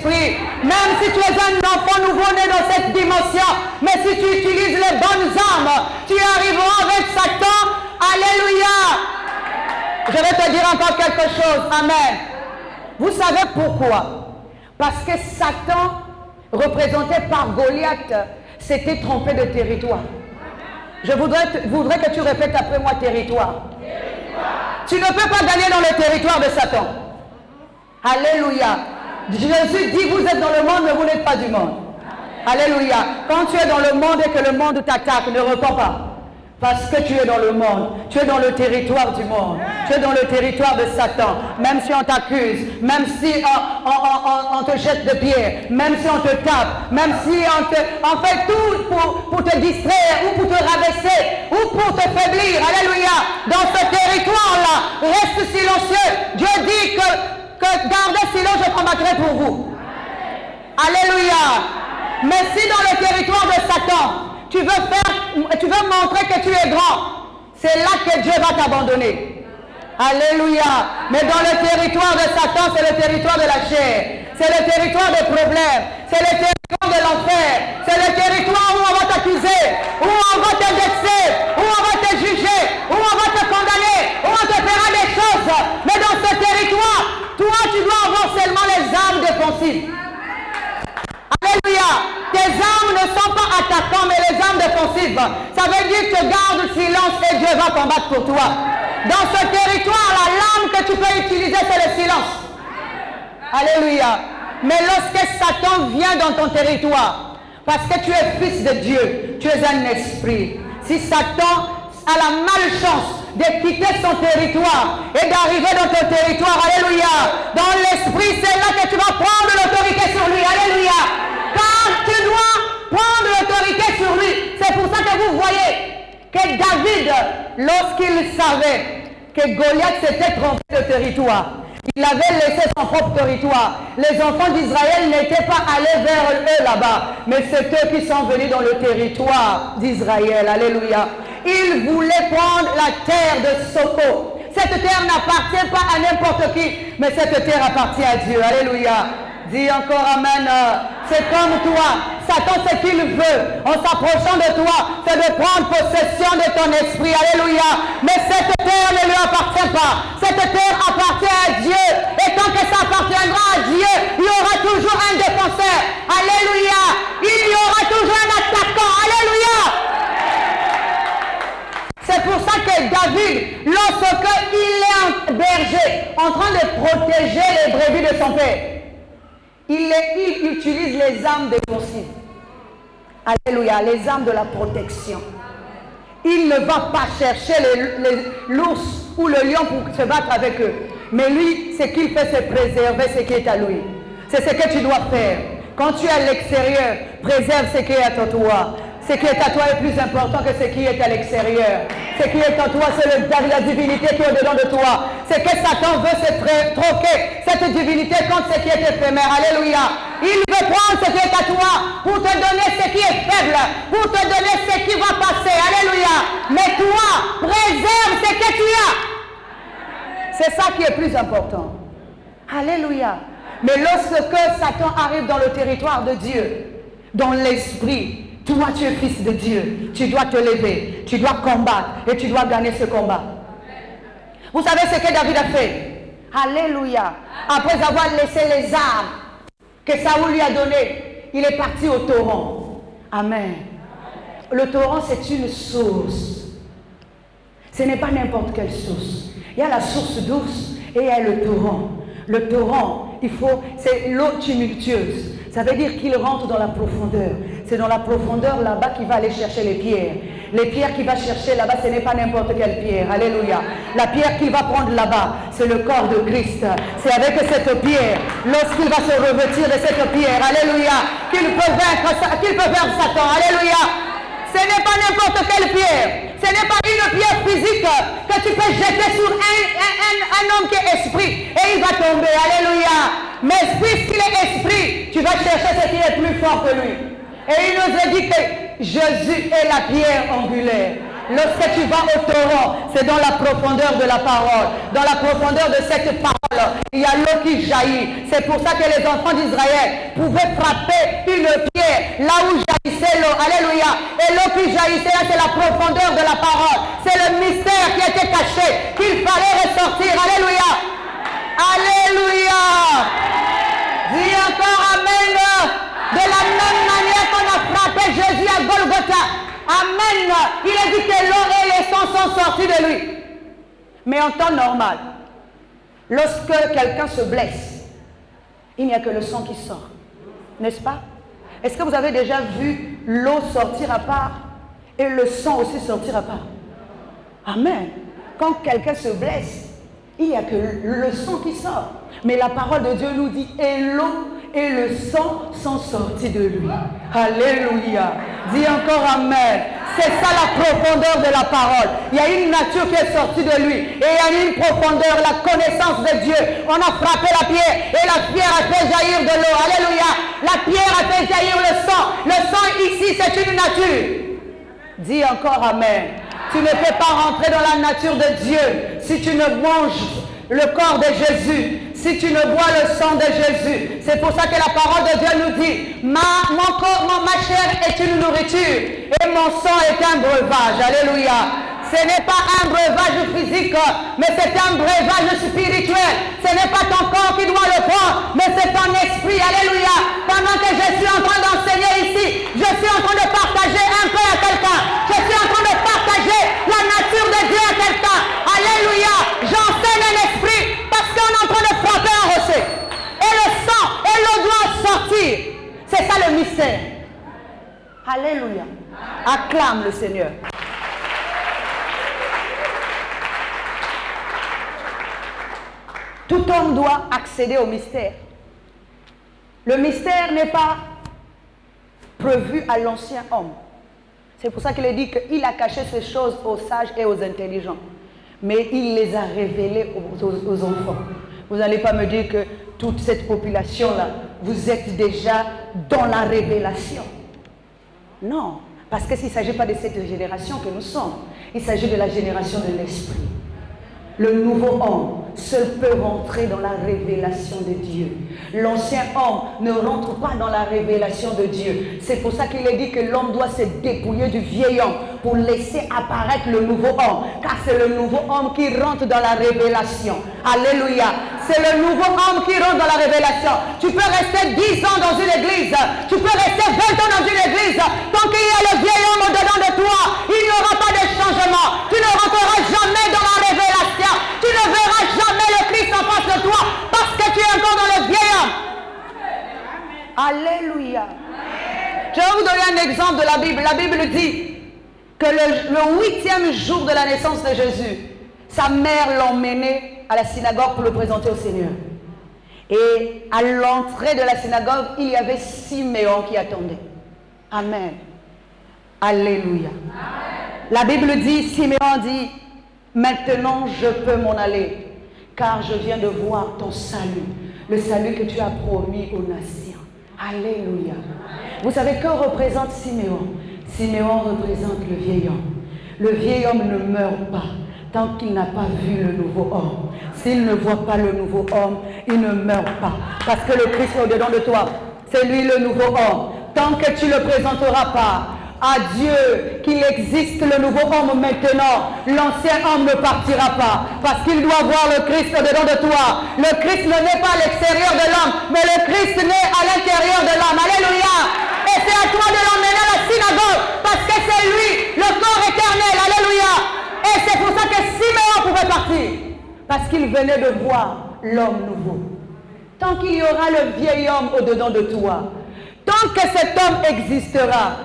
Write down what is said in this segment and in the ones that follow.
esprit. Même si tu es un enfant nouveau-né dans cette dimension, mais si tu utilises les bonnes armes, tu arriveras avec Satan. Alléluia. Je vais te dire encore quelque chose. Amen. Vous savez pourquoi? Parce que Satan, représenté par Goliath, s'était trompé de territoire. Je voudrais que tu répètes après moi territoire. Tu ne peux pas gagner dans le territoire de Satan. Alléluia. Jésus dit, vous êtes dans le monde, mais vous n'êtes pas du monde. Alléluia. Quand tu es dans le monde et que le monde t'attaque, ne réponds pas. Parce que tu es dans le monde, tu es dans le territoire du monde, tu es dans le territoire de Satan. Même si on t'accuse, même si on te jette de pierres, même si on te tape, même si on fait tout pour te distraire ou pour te rabaisser ou pour te faiblir. Alléluia. Dans ce territoire-là, reste silencieux. Dieu dit que gardez silence, je combattrai pour vous. Alléluia. Mais si dans le territoire de Satan, tu veux montrer que tu es grand, c'est là que Dieu va t'abandonner. Alléluia. Mais dans le territoire de Satan, c'est le territoire de la chair. C'est le territoire des problèmes. C'est le territoire de l'enfer. C'est le territoire où on va t'accuser, où on va t'indexer, où on va te juger, où on va te condamner, où on te fera des choses. Mais dans ce territoire, toi, tu dois avoir seulement les armes défensives. Alléluia. Tes armes ne sont pas attaquantes, mais les armes défensives. Ça veut dire que garde silence et Dieu va combattre pour toi. Dans ce territoire, la l'arme que tu peux utiliser, c'est le silence. Alléluia. Mais lorsque Satan vient dans ton territoire, parce que tu es fils de Dieu, tu es un esprit. Si Satan a la malchance de quitter son territoire et d'arriver dans ton territoire, alléluia, dans l'esprit, c'est là que tu vas prendre l'autorité sur lui. Alléluia. Car tu dois prendre l'autorité sur lui. C'est pour ça que vous voyez que David, lorsqu'il savait que Goliath s'était trompé de territoire, il avait laissé son propre territoire. Les enfants d'Israël n'étaient pas allés vers eux là-bas, mais c'est eux qui sont venus dans le territoire d'Israël. Alléluia. Ils voulaient prendre la terre de Soko. Cette terre n'appartient pas à n'importe qui, mais cette terre appartient à Dieu. Alléluia. Dis encore amen. C'est comme toi. Satan, ce qu'il veut, en s'approchant de toi, c'est de prendre possession de ton esprit. Alléluia. Mais cette terre ne lui appartient pas. Cette terre appartient à Dieu. Et tant que ça appartiendra à Dieu, il y aura toujours un défenseur. Alléluia. Il y aura toujours un attaquant. Alléluia. C'est pour ça que David, lorsqu'il est un berger, en train de protéger les brebis de son père, il utilise les armes défensives. Alléluia, les armes de la protection. Il ne va pas chercher l'ours ou le lion pour se battre avec eux. Mais lui, ce qu'il fait, c'est préserver ce qui est à lui. C'est ce que tu dois faire. Quand tu es à l'extérieur, préserve ce qui est à toi. Ce qui est à toi est plus important que ce qui est à l'extérieur. Ce qui est en toi, c'est la divinité qui est au-dedans de toi. C'est que Satan veut se troquer cette divinité contre ce qui est éphémère. Alléluia. Il veut prendre ce qui est à toi pour te donner ce qui est faible, pour te donner ce qui va passer. Alléluia. Mais toi, préserve ce que tu as. C'est ça qui est plus important. Alléluia. Mais lorsque Satan arrive dans le territoire de Dieu, dans l'esprit, toi, tu es fils de Dieu. Tu dois te lever. Tu dois combattre. Et tu dois gagner ce combat. Vous savez ce que David a fait? Alléluia. Après avoir laissé les armes que Saoul lui a données, il est parti au torrent. Amen. Le torrent, c'est une source. Ce n'est pas n'importe quelle source. Il y a la source douce et il y a le torrent. Le torrent, c'est l'eau tumultueuse. Ça veut dire qu'il rentre dans la profondeur. C'est dans la profondeur là-bas qu'il va aller chercher les pierres. Les pierres qu'il va chercher là-bas, ce n'est pas n'importe quelle pierre. Alléluia. La pierre qu'il va prendre là-bas, c'est le corps de Christ. C'est avec cette pierre, lorsqu'il va se revêtir de cette pierre, alléluia, qu'il peut vaincre Satan. Alléluia. Ce n'est pas n'importe quelle pierre. Ce n'est pas une pierre physique que tu peux jeter sur un homme qui est esprit et il va tomber. Alléluia. Mais puisqu'il est esprit, tu vas chercher ce qui est plus fort que lui. Et il nous a dit que Jésus est la pierre angulaire. Lorsque tu vas au torrent, c'est dans la profondeur de la parole. Dans la profondeur de cette parole, il y a l'eau qui jaillit. C'est pour ça que les enfants d'Israël pouvaient frapper une pierre là où jaillissait l'eau. Alléluia. Et l'eau qui jaillissait là, c'est la profondeur de la parole. C'est le mystère qui était caché, qu'il fallait ressortir. Alléluia. Alléluia. Dis encore Amen. De la même manière qu'on a frappé Jésus à Golgotha. Amen. Il a dit que l'eau et les sangs sont sortis de lui. Mais en temps normal, lorsque quelqu'un se blesse, il n'y a que le sang qui sort. N'est-ce pas? Est-ce que vous avez déjà vu l'eau sortir à part et le sang aussi sortir à part? Amen. Quand quelqu'un se blesse, il n'y a que le sang qui sort. Mais la parole de Dieu nous dit, et l'eau et le sang sont sortis de lui. Alléluia. Dis encore Amen. C'est ça la profondeur de la parole. Il y a une nature qui est sortie de lui. Et il y a une profondeur, la connaissance de Dieu. On a frappé la pierre et la pierre a fait jaillir de l'eau. Alléluia. La pierre a fait jaillir le sang. Le sang ici, c'est une nature. Dis encore Amen. Tu ne peux pas rentrer dans la nature de Dieu si tu ne manges le corps de Jésus, si tu ne bois le sang de Jésus. C'est pour ça que la parole de Dieu nous dit, ma chair est une nourriture et mon sang est un breuvage. Alléluia. Ce n'est pas un breuvage physique, mais c'est un breuvage spirituel. Ce n'est pas ton corps qui doit le prendre, mais c'est ton esprit. Alléluia. Pendant que je suis en train d'enseigner ici, je suis en train de partager un peu à quelqu'un. Je suis en train de partager la nature de Dieu à quelqu'un. Alléluia. J'enseigne un esprit parce qu'on est en train de frapper un rocher. Et le sang et l'eau doivent sortir. C'est ça le mystère. Alléluia. Acclame le Seigneur. Tout homme doit accéder au mystère. Le mystère n'est pas prévu à l'ancien homme. C'est pour ça qu'il est dit qu'il a caché ces choses aux sages et aux intelligents. Mais il les a révélées aux enfants. Vous n'allez pas me dire que toute cette population-là, vous êtes déjà dans la révélation. Non, parce que s'il ne s'agit pas de cette génération que nous sommes, il s'agit de la génération de l'esprit. Le nouveau homme seul peut rentrer dans la révélation de Dieu. L'ancien homme ne rentre pas dans la révélation de Dieu. C'est pour ça qu'il est dit que l'homme doit se dépouiller du vieil homme pour laisser apparaître le nouveau homme. Car c'est le nouveau homme qui rentre dans la révélation. Alléluia. C'est le nouveau homme qui rentre dans la révélation. Tu peux rester 10 ans dans une église. Tu peux rester 20 ans dans une église. Tant qu'il y a le vieil homme au-dedans de toi, il n'y aura pas de changement. Tu ne rentreras jamais dans la révélation. Tu ne verras jamais le Christ en face de toi parce que tu es encore dans le vieil homme. Alléluia. Je vais vous donner un exemple de la Bible. La Bible dit que le 8e jour de la naissance de Jésus, sa mère l'emmenait à la synagogue pour le présenter au Seigneur. Et à l'entrée de la synagogue, il y avait Siméon qui attendait. Amen. Alléluia. Amen. La Bible dit, Siméon dit, maintenant je peux m'en aller, car je viens de voir ton salut, le salut que tu as promis aux nations. Alléluia. Vous savez que représente Siméon? Siméon représente le vieil homme. Le vieil homme ne meurt pas tant qu'il n'a pas vu le nouveau homme. S'il ne voit pas le nouveau homme, il ne meurt pas. Parce que le Christ est au-dedans de toi. C'est lui le nouveau homme. Tant que tu ne le présenteras pas à Dieu qu'il existe le nouveau homme maintenant, l'ancien homme ne partira pas. Parce qu'il doit voir le Christ au-dedans de toi. Le Christ ne naît pas à l'extérieur de l'homme, mais le Christ naît à l'intérieur de l'homme. Alléluia. Et c'est à toi de l'emmener à la synagogue, parce que c'est lui, le corps éternel. Alléluia. Et c'est pour ça que Siméon pouvait partir, parce qu'il venait de voir l'homme nouveau. Tant qu'il y aura le vieil homme au-dedans de toi, tant que cet homme existera,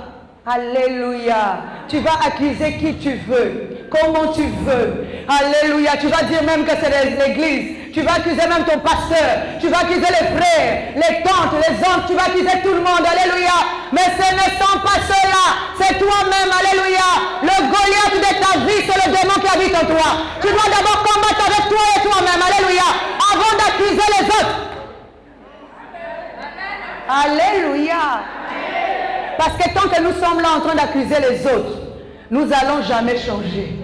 alléluia, tu vas accuser qui tu veux, comment tu veux. Alléluia, tu vas dire même que c'est l'église. Tu vas accuser même ton pasteur. Tu vas accuser les frères, les tantes, les oncles. Tu vas accuser tout le monde. Alléluia. Mais ce ne sont pas ceux-là. C'est toi-même. Alléluia. Le Goliath de ta vie, c'est le démon qui habite en toi. Tu dois d'abord combattre avec toi et toi-même. Alléluia. Avant d'accuser les autres. Alléluia. Parce que tant que nous sommes là en train d'accuser les autres, nous n'allons jamais changer.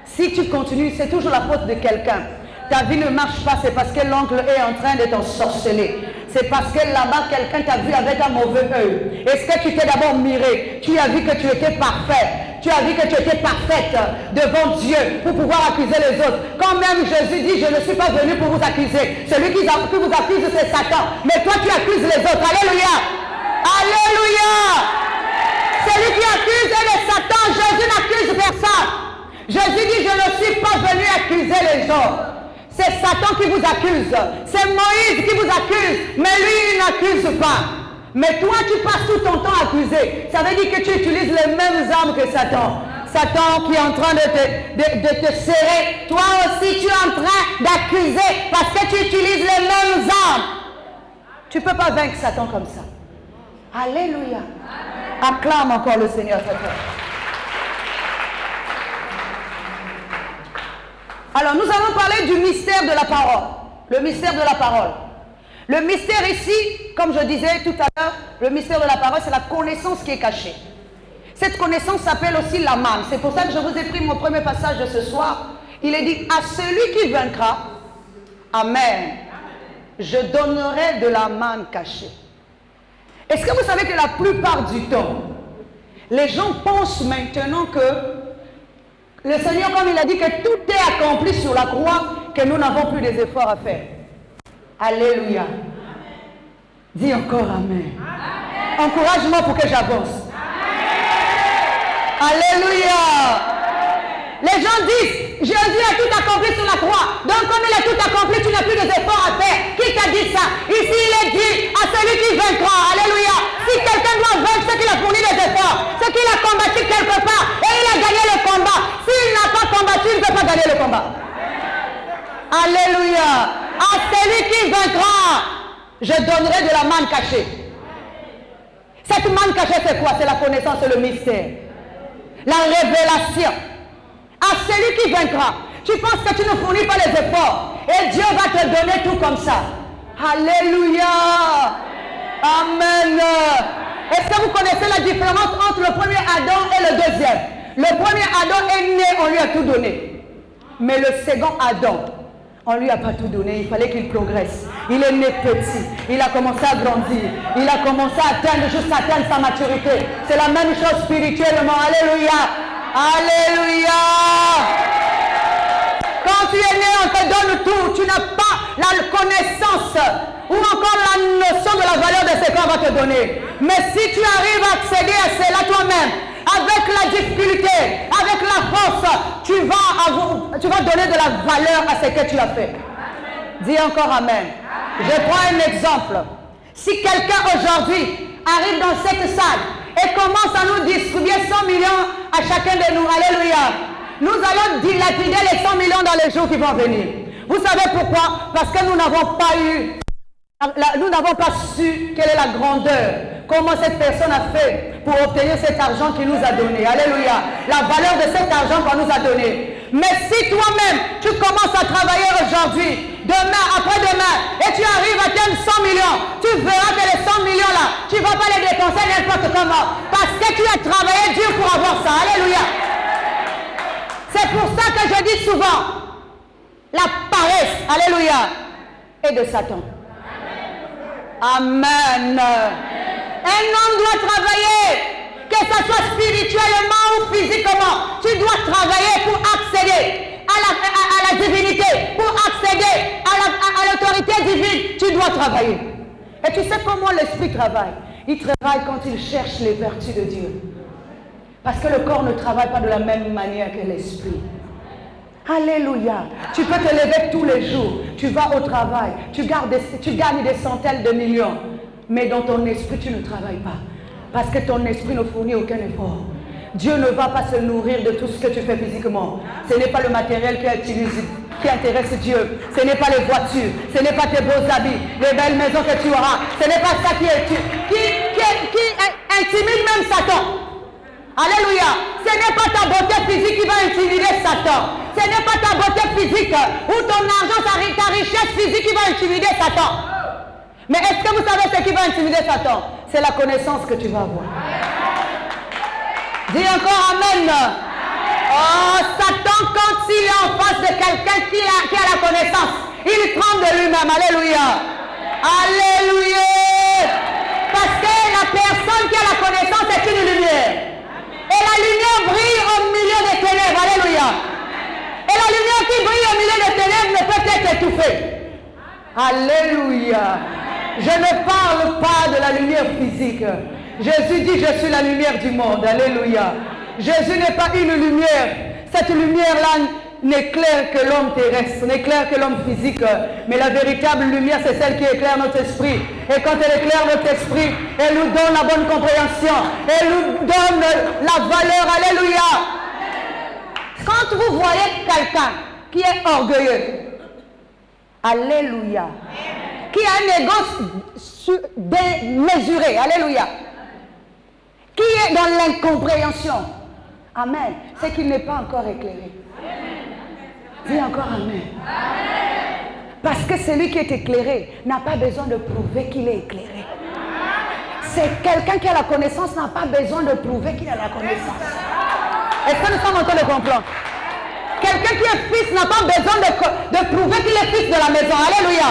Si tu continues, c'est toujours la faute de quelqu'un. Ta vie ne marche pas, c'est parce que l'oncle est en train de t'ensorceler. C'est parce que là-bas, quelqu'un t'a vu avec un mauvais œil. Est-ce que tu t'es d'abord miré? Tu as vu que tu étais parfait. Tu as vu que tu étais parfaite devant Dieu pour pouvoir accuser les autres. Quand même Jésus dit, je ne suis pas venu pour vous accuser. Celui qui vous accuse, c'est Satan. Mais toi, tu accuses les autres. Alléluia. Alléluia. Celui qui accuse est Satan. Jésus n'accuse personne. Jésus dit, je ne suis pas venu accuser les autres. C'est Satan qui vous accuse. C'est Moïse qui vous accuse. Mais lui, il n'accuse pas. Mais toi, tu passes tout ton temps à accuser. Ça veut dire que tu utilises les mêmes armes que Satan. Satan qui est en train de te serrer. Toi aussi, tu es en train d'accuser parce que tu utilises les mêmes armes. Tu ne peux pas vaincre Satan comme ça. Alléluia. Acclame encore le Seigneur. Alors, nous allons parler du mystère de la parole. Le mystère de la parole. Le mystère ici, comme je disais tout à l'heure, le mystère de la parole, c'est la connaissance qui est cachée. Cette connaissance s'appelle aussi la manne. C'est pour ça que je vous ai pris mon premier passage de ce soir. Il est dit, à celui qui vaincra, Amen, je donnerai de la manne cachée. Est-ce que vous savez que la plupart du temps, les gens pensent maintenant que le Seigneur, comme il a dit que tout est accompli sur la croix, que nous n'avons plus des efforts à faire. Alléluia. Dis encore Amen. Encourage-moi pour que j'avance. Alléluia. Les gens disent, Jésus a tout accompli sur la croix. Donc comme il a tout accompli, tu n'as plus des efforts à faire. Qui t'a dit ça? Ici il est dit à celui qui vaincra. Alléluia. Si quelqu'un doit vaincre, c'est qu'il a fourni des efforts. C'est qu'il a combattu quelque part. Et il a gagné le combat. S'il n'a pas combattu, il ne peut pas gagner le combat. Alléluia. À celui qui vaincra, je donnerai de la manne cachée. Cette manne cachée, c'est quoi? C'est la connaissance et le mystère. La révélation. À celui qui vaincra. Tu penses que tu ne fournis pas les efforts. Et Dieu va te donner tout comme ça. Alléluia. Amen. Est-ce que vous connaissez la différence entre le premier Adam et le deuxième? Le premier Adam est né, on lui a tout donné. Mais le second Adam, on ne lui a pas tout donné, il fallait qu'il progresse. Il est né petit, il a commencé à grandir, il a commencé à atteindre, jusqu'à atteindre sa maturité. C'est la même chose spirituellement. Alléluia. Alléluia. Quand tu es né, on te donne tout. Tu n'as pas la connaissance ou encore la notion de la valeur de ce qu'on va te donner. Mais si tu arrives à accéder à cela toi-même, avec la difficulté, avec la force, tu vas donner de la valeur à ce que tu as fait. Dis encore Amen. Je prends un exemple. Si quelqu'un aujourd'hui arrive dans cette salle et commence à nous distribuer 100 millions à chacun de nous, alléluia, nous allons dilapider les 100 millions dans les jours qui vont venir. Vous savez pourquoi? Parce que nous n'avons pas su quelle est la grandeur, comment cette personne a fait pour obtenir cet argent qu'il nous a donné. Alléluia. La valeur de cet argent qu'on nous a donné. Mais si toi-même, tu commences à travailler aujourd'hui, demain, après-demain, et tu arrives à atteindre 100 millions, tu verras que les 100 millions-là, tu ne vas pas les dépenser n'importe comment. Parce que tu as travaillé dur pour avoir ça. Alléluia. C'est pour ça que je dis souvent, la paresse, alléluia, est de Satan. Amen. Un homme doit travailler, que ce soit spirituellement ou physiquement. Tu dois travailler pour accéder à la divinité, pour accéder à l'autorité divine. Tu dois travailler. Et tu sais comment l'esprit travaille? Il travaille quand il cherche les vertus de Dieu. Parce que le corps ne travaille pas de la même manière que l'esprit. Alléluia. Tu peux te lever tous les jours. Tu vas au travail. Tu gagnes des centaines de millions. Mais dans ton esprit, tu ne travailles pas. Parce que ton esprit ne fournit aucun effort. Dieu ne va pas se nourrir de tout ce que tu fais physiquement. Ce n'est pas le matériel qui intéresse Dieu. Ce n'est pas les voitures. Ce n'est pas tes beaux habits. Les belles maisons que tu auras. Ce n'est pas ça qui intimide même Satan. Alléluia. Ce n'est pas ta beauté physique qui va intimider Satan. Ce n'est pas ta beauté physique ou ton argent, ta richesse physique qui va intimider Satan. Mais est-ce que vous savez ce qui va intimider Satan? C'est la connaissance que tu vas avoir. Dis encore Amen. Oh, Satan, quand il est en face de quelqu'un qui a la connaissance, il tremble de lui-même. Alléluia. Alléluia. Parce que la personne qui a la connaissance est une lumière. Et la lumière brille au milieu des ténèbres. Alléluia. Et la lumière qui brille au milieu des ténèbres ne peut être étouffée. Alléluia. Je ne parle pas de la lumière physique. Jésus dit, je suis la lumière du monde. Alléluia. Jésus n'est pas une lumière. Cette lumière-là n'éclaire que l'homme terrestre, n'éclaire que l'homme physique. Mais la véritable lumière, c'est celle qui éclaire notre esprit. Et quand elle éclaire notre esprit, elle nous donne la bonne compréhension. Elle nous donne la valeur. Alléluia. Quand vous voyez quelqu'un qui est orgueilleux, alléluia, qui a un ego démesuré, alléluia, qui est dans l'incompréhension, amen, c'est qu'il n'est pas encore éclairé. Dis encore amen. Parce que celui qui est éclairé n'a pas besoin de prouver qu'il est éclairé. C'est quelqu'un qui a la connaissance n'a pas besoin de prouver qu'il a la connaissance. Est-ce que nous sommes en train de comprendre? Quelqu'un qui est fils n'a pas besoin de prouver qu'il est fils de la maison. Alléluia.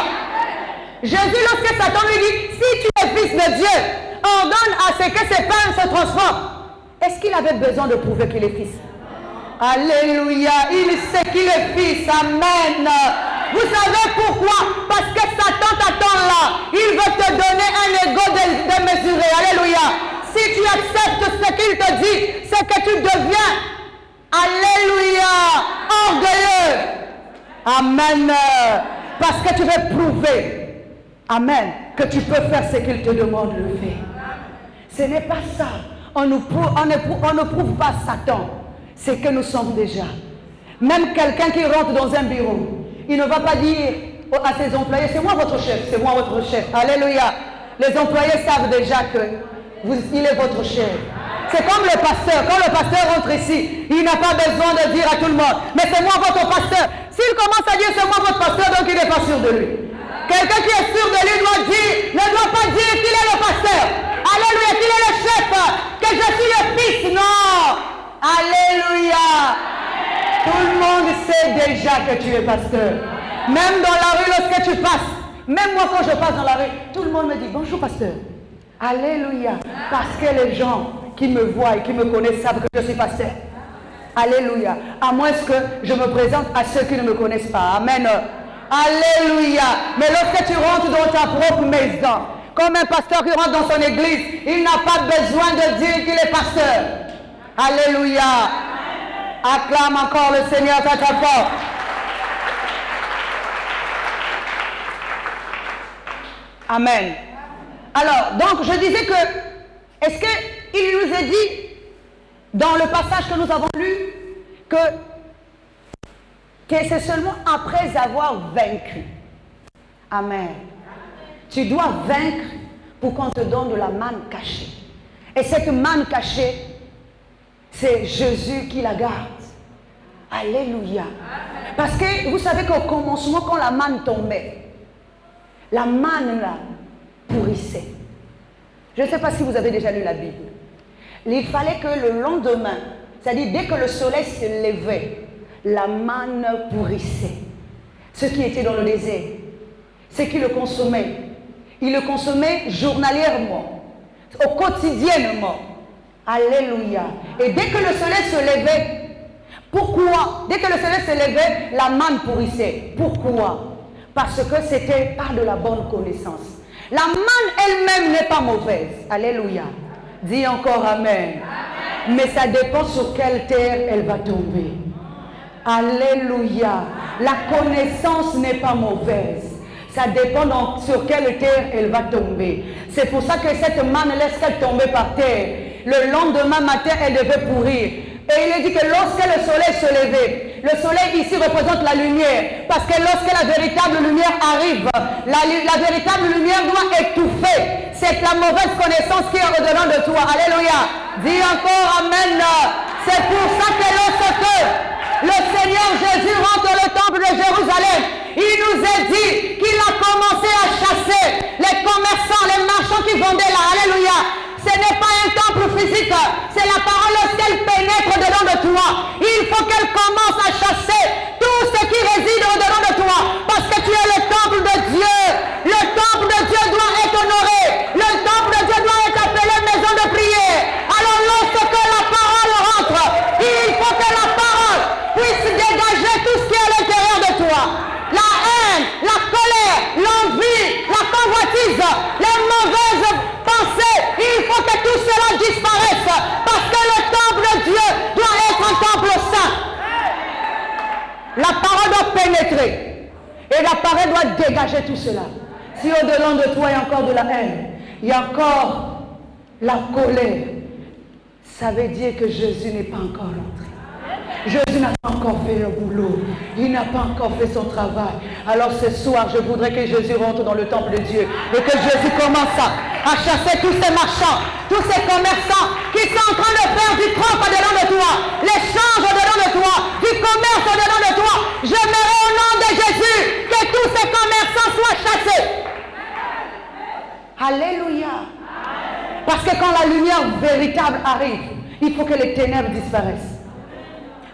Jésus, lorsque Satan lui dit, si tu es fils de Dieu, ordonne à ce que ses pères se transforment. Est-ce qu'il avait besoin de prouver qu'il est fils? Alléluia. Il sait qu'il est fils. Amen. Vous savez pourquoi? Parce que Satan t'attend là. Il veut te donner un ego démesuré. Alléluia. Si tu acceptes ce qu'il te dit, c'est que tu deviens, alléluia, orgueilleux. Amen. Parce que tu veux prouver, amen, que tu peux faire ce qu'il te demande de faire. Ce n'est pas ça. On ne prouve pas Satan. C'est que nous sommes déjà. Même quelqu'un qui rentre dans un bureau, il ne va pas dire à ses employés, c'est moi votre chef, c'est moi votre chef. Alléluia. Les employés savent déjà que il est votre chef. C'est comme le pasteur. Quand le pasteur rentre ici, il n'a pas besoin de dire à tout le monde, mais c'est moi votre pasteur. S'il commence à dire c'est moi votre pasteur, donc il n'est pas sûr de lui. Quelqu'un qui est sûr de lui ne doit pas dire qu'il est le pasteur. Alléluia, qu'il est le chef, que je suis le fils. Non. Alléluia. Tout le monde sait déjà que tu es pasteur. Même dans la rue, lorsque tu passes, même moi quand je passe dans la rue, tout le monde me dit bonjour pasteur. Alléluia. Parce que les gens qui me voient et qui me connaissent savent que je suis pasteur. Alléluia. À moins que je me présente à ceux qui ne me connaissent pas. Amen. Alléluia. Mais lorsque tu rentres dans ta propre maison, comme un pasteur qui rentre dans son église, il n'a pas besoin de dire qu'il est pasteur. Alléluia. Acclame encore le Seigneur très très fort. Amen. Alors, donc je disais que, est-ce qu'il nous est dit, dans le passage que nous avons lu, que c'est seulement après avoir vaincu. Amen. Tu dois vaincre pour qu'on te donne de la manne cachée. Et cette manne cachée, c'est Jésus qui la garde. Alléluia. Parce que vous savez qu'au commencement, quand la manne tombait, la manne là pourrissait. Je ne sais pas si vous avez déjà lu la Bible. Il fallait que le lendemain, c'est-à-dire dès que le soleil se levait, la manne pourrissait. Ceux qui étaient dans le désert, ceux qui le consommaient, ils le consommaient journalièrement, quotidiennement. Alléluia. Et dès que le soleil se levait, pourquoi? Dès que le soleil se levait, la manne pourrissait. Pourquoi? Parce que c'était pas de la bonne connaissance. La manne elle-même n'est pas mauvaise. Alléluia. Dis encore amen. Mais ça dépend sur quelle terre elle va tomber. Alléluia. La connaissance n'est pas mauvaise. Ça dépend sur quelle terre elle va tomber. C'est pour ça que cette manne, laisse-t-elle tomber par terre. Le lendemain matin, elle devait pourrir. Et il est dit que lorsque le soleil se levait, le soleil ici représente la lumière. Parce que lorsque la véritable lumière arrive, la véritable lumière doit étouffer. C'est la mauvaise connaissance qui est au-dedans de toi. Alléluia. Dis encore amen. C'est pour ça que lorsque le Seigneur Jésus rentre dans le temple de Jérusalem, il nous a dit qu'il a commencé à chasser les commerçants, les marchands qui vendaient là. Alléluia. Ce n'est pas un temple physique, c'est la parole lorsqu'elle pénètre dedans de toi. Il faut qu'elle commence à chasser tout ce qui réside au-dedans de toi. Parce que tu es le temple de Dieu. Le temple de Dieu doit être honoré. Le temple de Dieu doit être appelé maison de prière. Alors lorsque la parole rentre, il faut que la parole puisse dégager tout ce qui est à l'intérieur de toi. La haine, la colère, l'envie, la convoitise, les mauvaises pensées, il faut que tout cela disparaisse. Parce que le temple de Dieu doit être un temple saint. La parole doit pénétrer. Et la parole doit dégager tout cela. Si au-delà de toi il y a encore de la haine, il y a encore la colère, ça veut dire que Jésus n'est pas encore rentré. Jésus n'a pas encore fait le boulot. Il n'a pas encore fait son travail. Alors ce soir, je voudrais que Jésus rentre dans le temple de Dieu et que Jésus commence à chasser tous ces marchands, tous ces commerçants qui sont en train de faire du troc au-dedans de toi, l'échange au-dedans de toi, du commerce au-dedans de toi. J'aimerais au nom de Jésus que tous ces commerçants soient chassés. Alléluia. Parce que quand la lumière véritable arrive, il faut que les ténèbres disparaissent.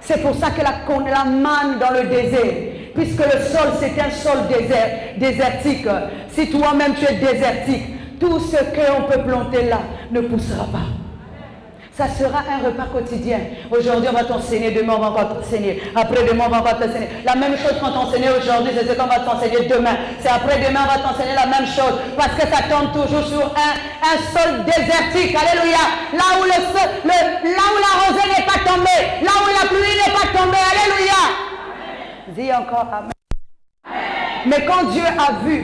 C'est pour ça que la manne dans le désert, puisque le sol c'est un sol désertique. Si toi-même tu es désertique, tout ce qu'on peut planter là ne poussera pas. Ça sera un repas quotidien. Aujourd'hui on va t'enseigner, demain on va encore t'enseigner, après-demain on va encore t'enseigner. La même chose qu'on t'enseignait aujourd'hui, c'est ce qu'on va t'enseigner demain. C'est après-demain on va t'enseigner la même chose. Parce que ça tombe toujours sur un sol désertique. Alléluia. Là où la rosée n'est pas tombée, là où la pluie n'est pas tombée. Alléluia. Dis encore amen. Mais quand Dieu a vu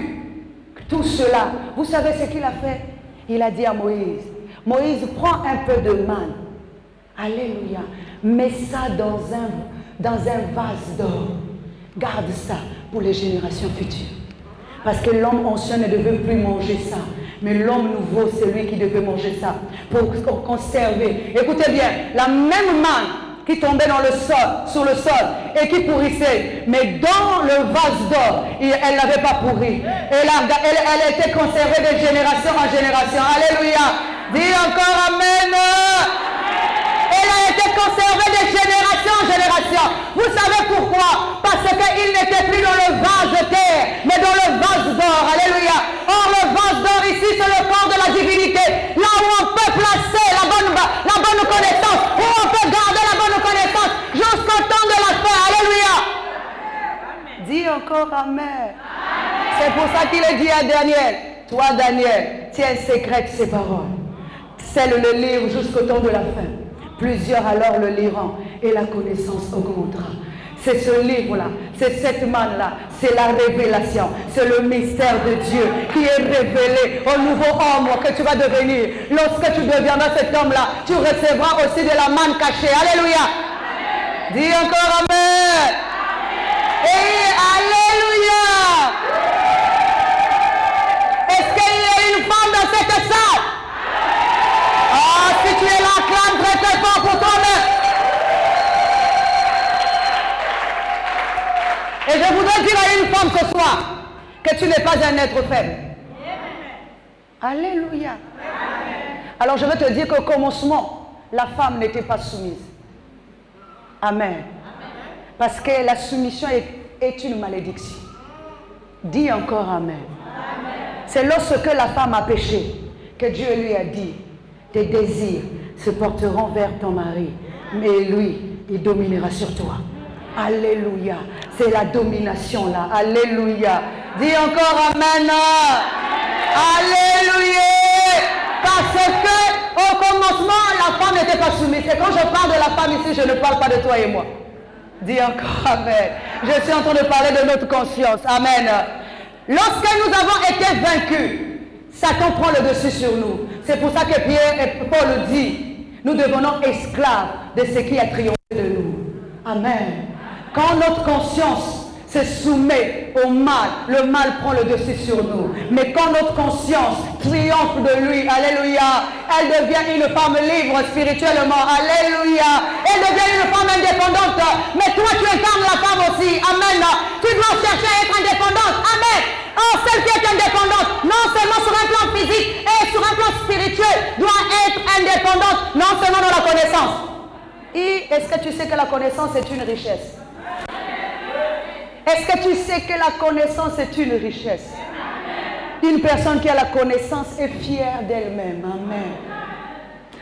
tout cela, vous savez ce qu'il a fait? Il a dit à Moïse, Moïse, prends un peu de manne. Alléluia. Mets ça dans un vase d'or. Garde ça pour les générations futures. Parce que l'homme ancien ne devait plus manger ça. Mais l'homme nouveau, c'est lui qui devait manger ça. Pour conserver. Écoutez bien, la même manne qui tombait dans le sol, sur le sol et qui pourrissait. Mais dans le vase d'or, elle n'avait pas pourri. Elle était conservée de génération en génération. Alléluia. Dis encore amen. Elle a été conservée de génération en génération. Vous savez pourquoi? Parce qu'il n'était plus dans le vase de terre, mais dans le vase d'or. Alléluia. Or le vase d'or ici, c'est le corps de la divinité. Là où on peut placer la bonne connaissance, où on peut garder la bonne connaissance jusqu'au temps de la fin. Alléluia. Dis encore amen. C'est pour ça qu'il a dit à Daniel, toi Daniel, tiens secrète ces paroles. Celle le lire jusqu'au temps de la fin. Plusieurs alors le liront et la connaissance augmentera. C'est ce livre-là, c'est cette manne-là, c'est la révélation, c'est le mystère de Dieu qui est révélé au nouveau homme que tu vas devenir. Lorsque tu deviendras cet homme-là, tu recevras aussi de la manne cachée. Alléluia. Amen. Dis encore amen. Amen. Et alléluia. Est-ce qu'il y a une femme dans cette salle? Ah, si tu es là, clame très très fort pour toi-même. Et je voudrais dire à une femme ce soir que tu n'es pas un être faible. Alléluia. Alors je vais te dire qu'au commencement, la femme n'était pas soumise. Amen. Parce que la soumission est une malédiction. Dis encore amen. C'est lorsque la femme a péché que Dieu lui a dit, tes désirs se porteront vers ton mari, mais lui, il dominera sur toi. Alléluia. C'est la domination là. Alléluia. Dis encore amen. Alléluia. Parce que au commencement, la femme n'était pas soumise. Et quand je parle de la femme ici, je ne parle pas de toi et moi. Dis encore amen. Je suis en train de parler de notre conscience. Amen. Lorsque nous avons été vaincus, Satan prend le dessus sur nous. C'est pour ça que Pierre et Paul dit, nous devenons esclaves de ce qui a triomphé de nous. Amen. Quand notre conscience se soumet au mal, le mal prend le dessus sur nous. Mais quand notre conscience triomphe de lui, alléluia, elle devient une femme libre spirituellement, alléluia. Elle devient une femme indépendante. Mais toi, tu incarnes la femme aussi, amen. Tu dois chercher à être indépendante, amen. Or, celle qui est indépendante, non seulement sur un plan physique et sur un plan spirituel, doit être indépendante, non seulement dans la connaissance. Est-ce que tu sais que la connaissance est une richesse? Est-ce que tu sais que la connaissance est une richesse? Une personne qui a la connaissance est fière d'elle-même. Amen.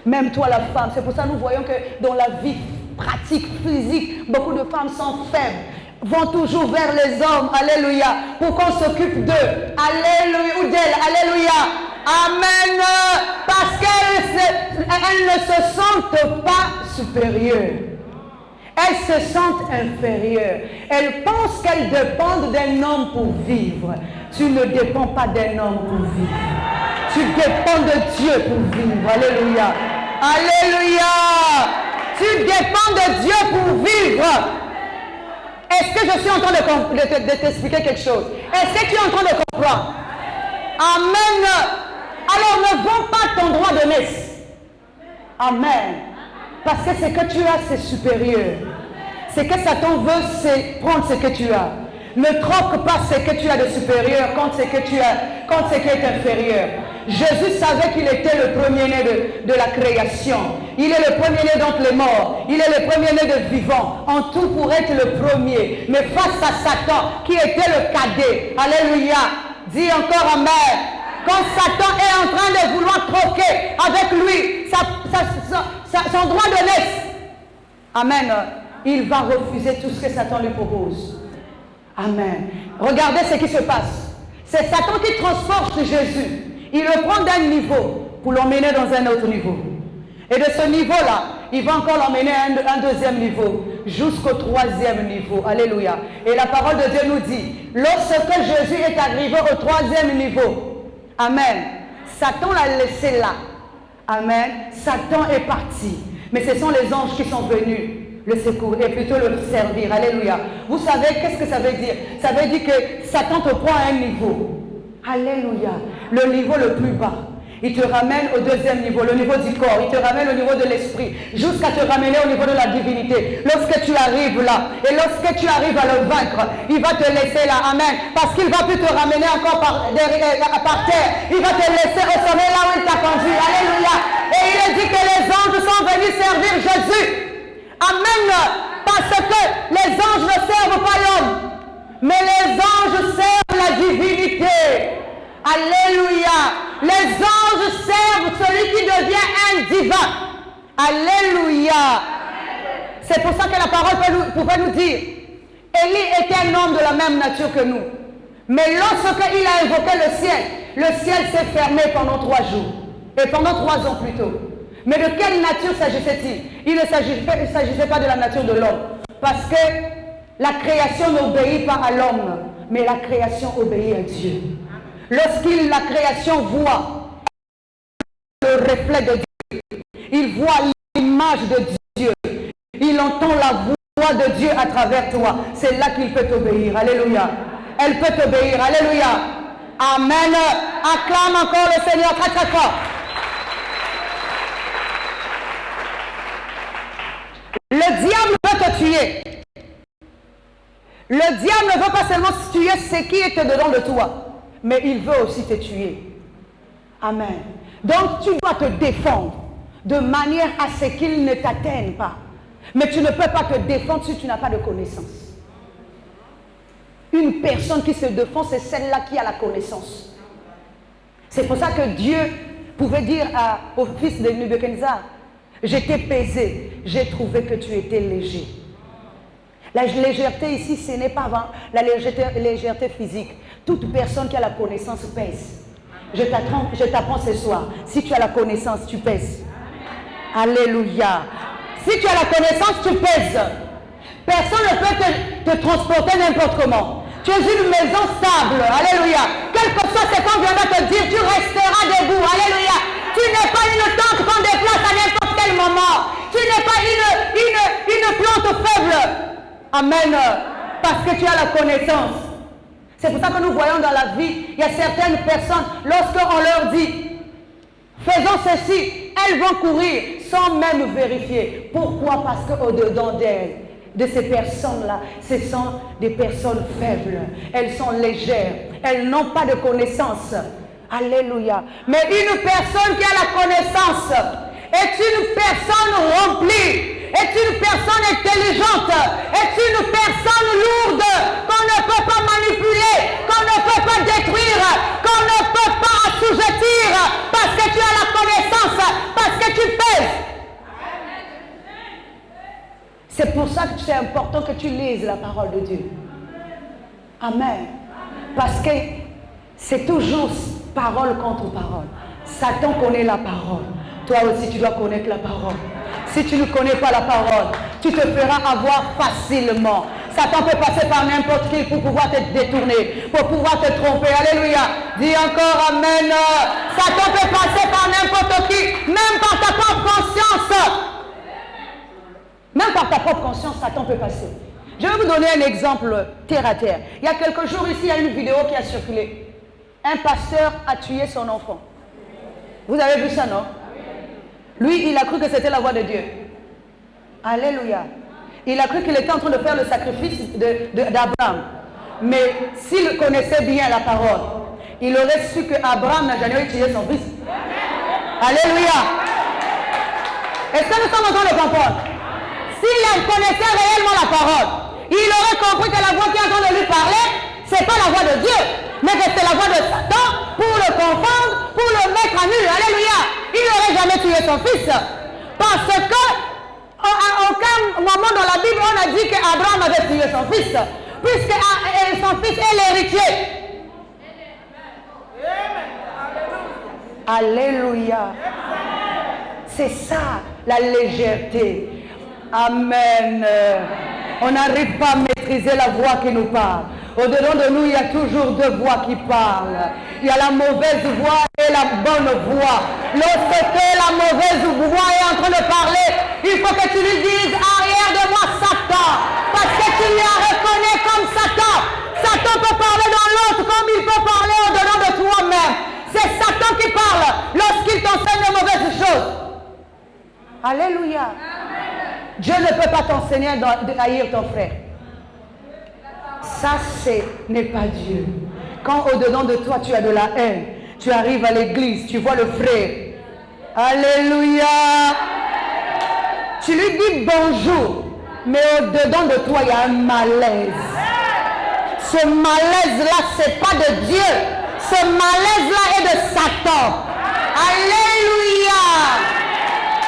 Même toi la femme. C'est pour ça que nous voyons que dans la vie pratique, physique, beaucoup de femmes sont faibles, vont toujours vers les hommes. Alléluia. Pour qu'on s'occupe d'eux. Alléluia. Ou d'elles. Alléluia. Amen. Parce qu'elles ne se sentent pas supérieures. Elles se sentent inférieures. Elles pensent qu'elles dépendent d'un homme pour vivre. Tu ne dépends pas d'un homme pour vivre. Tu dépends de Dieu pour vivre. Alléluia. Alléluia. Tu dépends de Dieu pour vivre. Est-ce que je suis en train de t'expliquer quelque chose? Est-ce que tu es en train de comprendre? Amen. Alors ne vends pas ton droit de naissance. Amen. Parce que ce que tu as, c'est supérieur. Ce que Satan veut, c'est prendre ce que tu as. Ne troque pas ce que tu as de supérieur contre ce que tu as, contre ce qui est inférieur. Jésus savait qu'il était le premier-né de la création. Il est le premier-né d'entre les morts. Il est le premier-né de vivants. En tout pour être le premier. Mais face à Satan, qui était le cadet. Alléluia. Dis encore amen. Quand Satan est en train de vouloir troquer avec lui son droit de naissance, amen, il va refuser tout ce que Satan lui propose. Amen. Regardez ce qui se passe. C'est Satan qui transporte Jésus. Il le prend d'un niveau pour l'emmener dans un autre niveau. Et de ce niveau-là, il va encore l'emmener à un deuxième niveau, jusqu'au troisième niveau. Alléluia. Et la parole de Dieu nous dit, lorsque Jésus est arrivé au troisième niveau, amen, Satan l'a laissé là. Amen. Satan est parti. Mais ce sont les anges qui sont venus le secourir et plutôt le servir. Alléluia. Vous savez qu'est-ce que ça veut dire? Ça veut dire que Satan te prend à un niveau. Alléluia. Le niveau le plus bas. Il te ramène au deuxième niveau, le niveau du corps. Il te ramène au niveau de l'esprit, jusqu'à te ramener au niveau de la divinité. Lorsque tu arrives là, et lorsque tu arrives à le vaincre, il va te laisser là. Amen. Parce qu'il va plus te ramener encore par terre. Il va te laisser au sommet là où il t'a conduit. Alléluia. Et il est dit que les anges sont venus servir Jésus. Amen. Parce que les anges ne servent pas l'homme, mais les anges servent la divinité. Alléluia. Les anges servent celui qui devient un divin. Alléluia. C'est pour ça que la parole pouvait nous dire, Élie était un homme de la même nature que nous. Mais lorsqu'il a invoqué le ciel s'est fermé pendant 3 jours. Et pendant 3 ans plutôt. Mais de quelle nature s'agissait-il? Il ne s'agissait pas de la nature de l'homme. Parce que la création n'obéit pas à l'homme, mais la création obéit à Dieu. Lorsqu'il, la création, voit le reflet de Dieu, il voit l'image de Dieu, il entend la voix de Dieu à travers toi, c'est là qu'il peut t'obéir. Alléluia. Elle peut t'obéir. Alléluia. Amen. Acclame encore le Seigneur très très fort. Le diable veut te tuer. Le diable ne veut pas seulement tuer ce qui est dedans de toi, mais il veut aussi te tuer. Amen. Donc tu dois te défendre de manière à ce qu'il ne t'atteigne pas. Mais tu ne peux pas te défendre si tu n'as pas de connaissance. Une personne qui se défend, c'est celle-là qui a la connaissance. C'est pour ça que Dieu pouvait dire au fils de Nebuchadnezzar, je t'ai pesé, j'ai trouvé que tu étais léger. La légèreté ici, ce n'est pas la légèreté physique. Toute personne qui a la connaissance pèse. Je t'apprends ce soir. Si tu as la connaissance, tu pèses. Alléluia. Si tu as la connaissance, tu pèses. Personne ne peut te transporter n'importe comment. Tu es une maison stable. Alléluia. Quel que soit ce qu'on viendra te dire, tu resteras debout. Alléluia. Tu n'es pas une tente qu'on déplace à n'importe quel moment. Tu n'es pas une plante faible. Amen. Parce que tu as la connaissance. C'est pour ça que nous voyons dans la vie, il y a certaines personnes, lorsqu'on leur dit, faisons ceci, elles vont courir sans même vérifier. Pourquoi? Parce qu'au-dedans d'elles, de ces personnes-là, ce sont des personnes faibles. Elles sont légères. Elles n'ont pas de connaissance. Alléluia. Mais une personne qui a la connaissance, est une personne remplie, est une personne intelligente, est une personne lourde qu'on ne peut pas manipuler, qu'on ne peut pas détruire, qu'on ne peut pas assujettir parce que tu as la connaissance, parce que tu pèses. C'est pour ça que c'est important que tu lises la parole de Dieu. Amen. Parce que c'est toujours parole contre parole. Satan connaît la parole. Toi aussi, tu dois connaître la parole. Si tu ne connais pas la parole, tu te feras avoir facilement. Satan peut passer par n'importe qui pour pouvoir te détourner, pour pouvoir te tromper. Alléluia. Dis encore Amen. Satan peut passer par n'importe qui, même par ta propre conscience. Même par ta propre conscience, Satan peut passer. Je vais vous donner un exemple terre à terre. Il y a quelques jours ici, il y a une vidéo qui a circulé. Un pasteur a tué son enfant. Vous avez vu ça, non? Lui, il a cru que c'était la voix de Dieu. Alléluia. Il a cru qu'il était en train de faire le sacrifice d'Abraham. Mais s'il connaissait bien la parole, il aurait su qu'Abraham n'a jamais tué son fils. Alléluia. Est-ce que nous sommes en train de comprendre? S'il connaissait réellement la parole, il aurait compris que la voix qui est en train de lui parler, ce n'est pas la voix de Dieu, mais que c'est la voix de Satan pour le confondre, pour le mettre à nu. Alléluia. Il n'aurait jamais tué son fils. Parce que, à aucun moment dans la Bible, on a dit qu'Abraham avait tué son fils. Puisque son fils est l'héritier. Alléluia. C'est ça, la légèreté. Amen. On n'arrive pas à maîtriser la voix qui nous parle. Au-dedans de nous, il y a toujours deux voix qui parlent. Il y a la mauvaise voix et la bonne voix. Lorsque la mauvaise voix est en train de parler, il faut que tu lui dises arrière de moi Satan. Parce que tu lui as reconnu comme Satan. Satan peut parler dans l'autre comme il peut parler au-dedans de toi-même. C'est Satan qui parle lorsqu'il t'enseigne de mauvaises choses. Alléluia. Dieu ne peut pas t'enseigner de haïr ton frère. Ça, ce n'est pas Dieu. Quand au-dedans de toi, tu as de la haine, tu arrives à l'église, tu vois le frère. Alléluia. Tu lui dis bonjour, mais au-dedans de toi, il y a un malaise. Ce malaise-là, ce n'est pas de Dieu. Ce malaise-là est de Satan. Alléluia.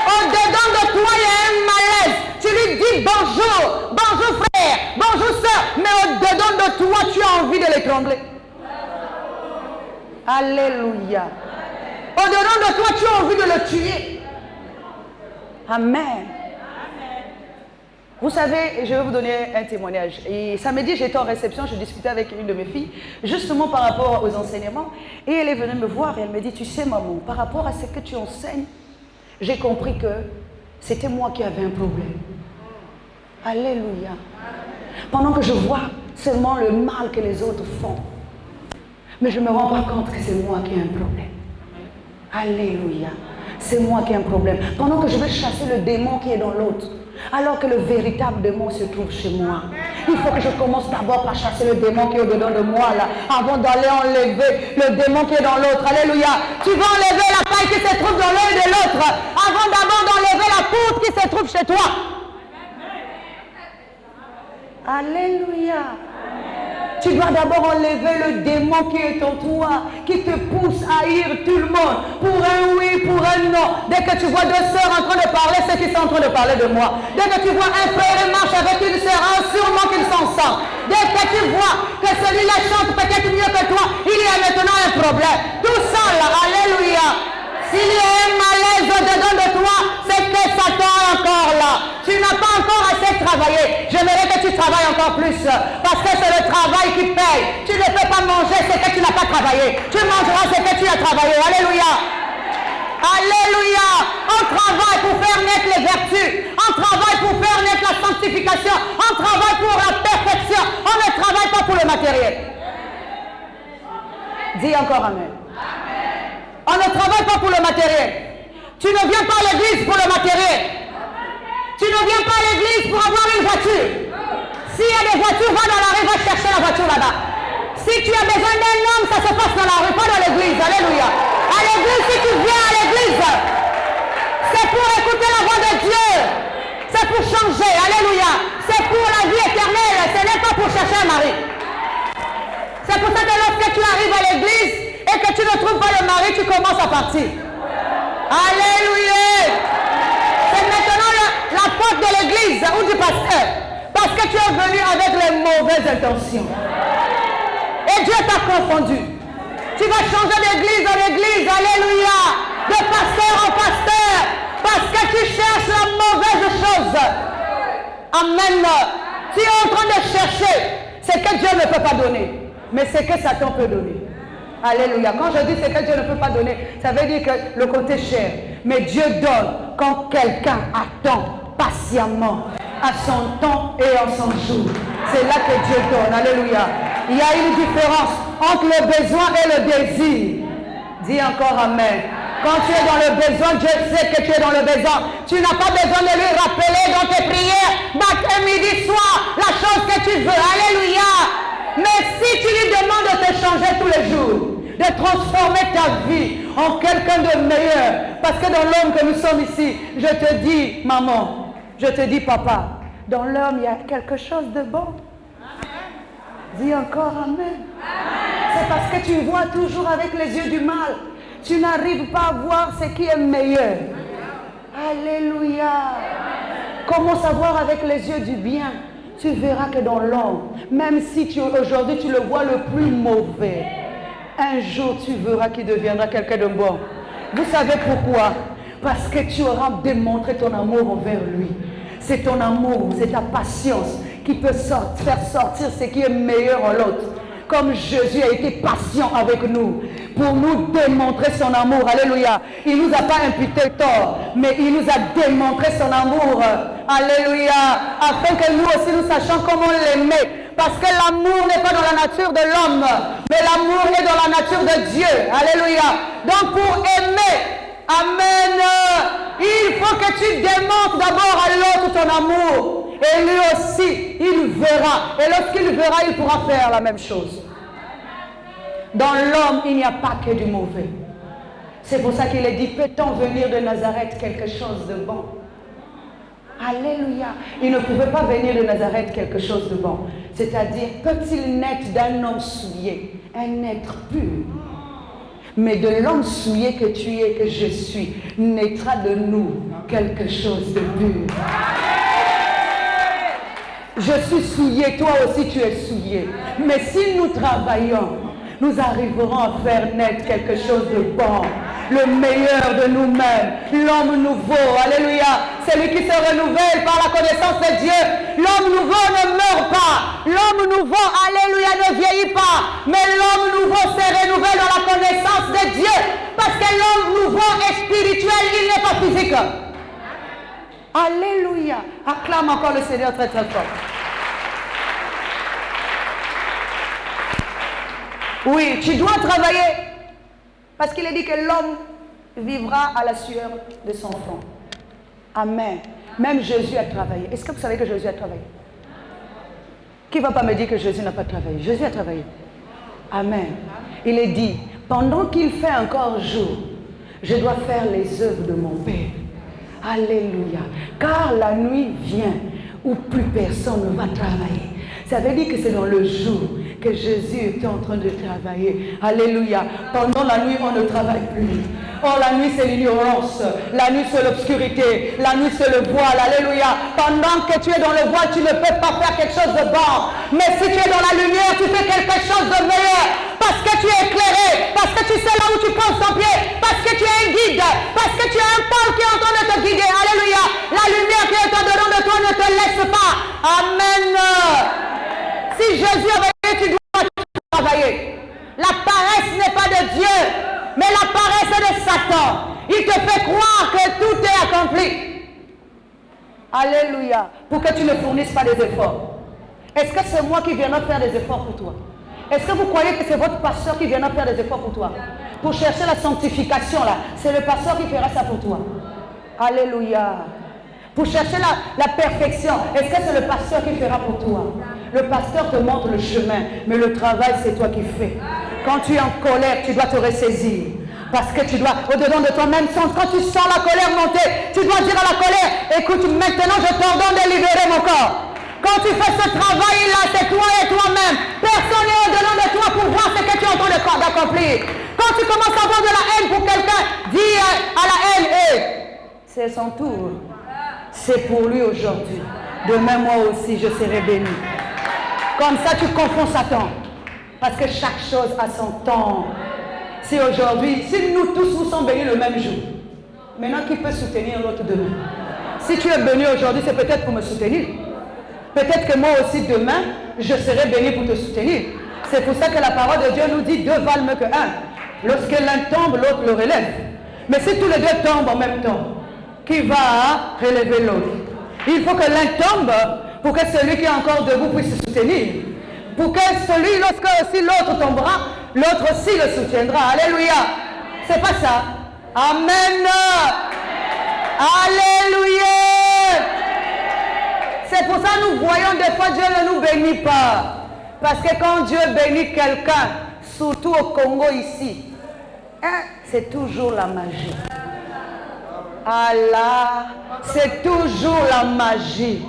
Au-dedans de toi, il y a un malaise. Tu lui dis bonjour, bonjour frère, bonjour soeur, mais au-dedans de toi, tu as envie de l'étrangler. Alléluia. Au-dedans de toi, tu as envie de le tuer. Amen. Vous savez, je vais vous donner un témoignage. Et samedi, j'étais en réception, je discutais avec une de mes filles, justement par rapport aux enseignements. Et elle est venue me voir et elle me dit, tu sais maman, par rapport à ce que tu enseignes, j'ai compris que c'était moi qui avais un problème. Alléluia. Pendant que je vois seulement le mal que les autres font, mais je ne me rends pas compte que c'est moi qui ai un problème. Alléluia. C'est moi qui ai un problème. Pendant que je vais chasser le démon qui est dans l'autre, alors que le véritable démon se trouve chez moi. Il faut que je commence d'abord par chasser le démon qui est au-dedans de moi, là, avant d'aller enlever le démon qui est dans l'autre. Alléluia. Tu vas enlever la paille qui se trouve dans l'œil de l'autre, avant d'abord d'enlever la poudre qui se trouve chez toi. Alléluia. Tu dois d'abord enlever le démon qui est en toi, qui te pousse à haïr tout le monde, pour un oui, pour un non. Dès que tu vois deux sœurs en train de parler, c'est qu'ils sont en train de parler de moi. Dès que tu vois un frère marche avec une sœur, sûrement qu'ils sont ensemble. Dès que tu vois que celui-là chante peut-être mieux que toi, il y a maintenant un problème. Tout ça là, alléluia. S'il y a un malaise au-dedans de toi, c'est que Satan est encore là. Tu n'as pas encore assez travaillé. J'aimerais que tu travailles encore plus. Parce que c'est le travail qui paye. Tu ne peux pas manger ce que tu n'as pas travaillé. Tu mangeras ce que tu as travaillé. Alléluia. Alléluia. On travaille pour faire naître les vertus. On travaille pour faire naître la sanctification. On travaille pour la perfection. On ne travaille pas pour le matériel. Dis encore Amen. On ne travaille pas pour le matériel. Tu ne viens pas à l'église pour le matériel. Tu ne viens pas à l'église pour avoir une voiture. S'il y a des voitures, va dans la rue, va chercher la voiture là-bas. Si tu as besoin d'un homme, ça se passe dans la rue, pas dans l'église. Alléluia. À l'église, si tu viens à l'église, chercher un mari. C'est pour ça que lorsque tu arrives à l'église et que tu ne trouves pas le mari, tu commences à partir. Alléluia. C'est maintenant la porte de l'église ou du pasteur. Parce que tu es venu avec les mauvaises intentions. Et Dieu t'a confondu. Tu vas changer d'église en église. Alléluia. De pasteur en pasteur. Parce que tu cherches la mauvaise chose. Amen. Tu es en train de chercher ce que Dieu ne peut pas donner. Mais ce que Satan peut donner. Alléluia. Quand je dis ce que Dieu ne peut pas donner, ça veut dire que le côté cher. Mais Dieu donne quand quelqu'un attend patiemment à son temps et en son jour. C'est là que Dieu donne. Alléluia. Il y a une différence entre le besoin et le désir. Dis encore Amen. Quand tu es dans le besoin, Dieu sait que tu es dans le besoin. Tu n'as pas besoin de lui rappeler dans tes prières, matin, midi, soir, la chose que tu veux. Alléluia. Mais si tu lui demandes de te changer tous les jours, de transformer ta vie en quelqu'un de meilleur, parce que dans l'homme que nous sommes ici, je te dis, maman, je te dis, papa, dans l'homme, il y a quelque chose de bon. Dis encore Amen. C'est parce que tu vois toujours avec les yeux du mal. Tu n'arrives pas à voir ce qui est meilleur. Alléluia. Comment savoir avec les yeux du bien? Tu verras que dans l'homme, même si aujourd'hui tu le vois le plus mauvais, un jour tu verras qu'il deviendra quelqu'un de bon. Vous savez pourquoi? Parce que tu auras démontré ton amour envers lui. C'est ton amour, c'est ta patience qui peut faire sortir ce qui est meilleur en l'autre. Comme Jésus a été patient avec nous pour nous démontrer son amour. Alléluia. Il ne nous a pas imputé tort, mais il nous a démontré son amour. Alléluia. Afin que nous aussi nous sachions comment l'aimer. Parce que l'amour n'est pas dans la nature de l'homme, mais l'amour est dans la nature de Dieu. Alléluia. Donc pour aimer, amen, il faut que tu démontres d'abord à l'autre ton amour. Et lui aussi, il verra. Et lorsqu'il verra, il pourra faire la même chose. Dans l'homme, il n'y a pas que du mauvais. C'est pour ça qu'il est dit, peut-on venir de Nazareth quelque chose de bon? Alléluia. Il ne pouvait pas venir de Nazareth quelque chose de bon. C'est-à-dire, peut-il naître d'un homme souillé, un être pur? Mais de l'homme souillé que tu es, que je suis, naîtra de nous quelque chose de pur. Je suis souillé, toi aussi tu es souillé. Mais si nous travaillons, nous arriverons à faire naître quelque chose de bon. Le meilleur de nous-mêmes, l'homme nouveau, alléluia, celui qui se renouvelle par la connaissance de Dieu. L'homme nouveau ne meurt pas, l'homme nouveau, alléluia, ne vieillit pas, mais l'homme nouveau se renouvelle dans la connaissance de Dieu, parce que l'homme nouveau est spirituel, il n'est pas physique. Alléluia, acclame encore le Seigneur très très fort. Oui, tu dois travailler. Parce qu'il est dit que l'homme vivra à la sueur de son front. Amen. Même Jésus a travaillé. Est-ce que vous savez que Jésus a travaillé? Qui ne va pas me dire que Jésus n'a pas travaillé? Jésus a travaillé. Amen. Il est dit, pendant qu'il fait encore jour, je dois faire les œuvres de mon Père. Alléluia. Car la nuit vient où plus personne ne va travailler. Ça veut dire que c'est dans le jour que Jésus était en train de travailler. Alléluia. Pendant la nuit, on ne travaille plus. Oh, la nuit, c'est l'ignorance. La nuit, c'est l'obscurité. La nuit, c'est le voile. Alléluia. Pendant que tu es dans le voile, tu ne peux pas faire quelque chose de bon. Mais si tu es dans la lumière, tu fais quelque chose de meilleur. Parce que tu es éclairé. Parce que tu sais là où tu poses ton pied. Parce que tu es un guide. Parce que tu es un Paul qui est en train de te guider. Alléluia. La lumière qui est en dedans de toi ne te laisse pas. Amen. Si Jésus avait dit, tu dois travailler. La paresse n'est pas de Dieu, mais la paresse est de Satan. Il te fait croire que tout est accompli. Alléluia. Pour que tu ne fournisses pas des efforts. Est-ce que c'est moi qui viendrai faire des efforts pour toi? Est-ce que vous croyez que c'est votre pasteur qui viendra faire des efforts pour toi? Pour chercher la sanctification là, c'est le pasteur qui fera ça pour toi. Alléluia. Pour chercher la perfection, est-ce que c'est le pasteur qui fera pour toi? Le pasteur te montre le chemin, mais le travail, c'est toi qui fais. Quand tu es en colère, tu dois te ressaisir. Parce que tu dois, au-dedans de toi-même, quand tu sens la colère monter, tu dois dire à la colère, écoute, maintenant je t'ordonne de libérer mon corps. Quand tu fais ce travail-là, c'est toi et toi-même. Personne n'est au-delà de toi pour voir ce que tu es en train d'accomplir. Quand tu commences à avoir de la haine pour quelqu'un, dis à la haine, hey, c'est son tour. C'est pour lui aujourd'hui. Demain, moi aussi, je serai béni. Comme ça, tu confonds Satan. Parce que chaque chose a son temps. Si aujourd'hui, si nous tous nous sommes bénis le même jour, maintenant qui peut soutenir l'autre demain? Si tu es béni aujourd'hui, c'est peut-être pour me soutenir. Peut-être que moi aussi demain, je serai béni pour te soutenir. C'est pour ça que la parole de Dieu nous dit deux valent mieux que un. Lorsque l'un tombe, l'autre le relève. Mais si tous les deux tombent en même temps, qui va relever l'autre? Il faut que l'un tombe pour que celui qui est encore debout puisse se soutenir. Pour que celui, lorsque aussi l'autre tombera, l'autre aussi le soutiendra. Alléluia. C'est pas ça. Amen. Alléluia. C'est pour ça que nous voyons des fois Dieu ne nous bénit pas. Parce que quand Dieu bénit quelqu'un, surtout au Congo ici, hein, c'est toujours la magie. Allah, c'est toujours la magie.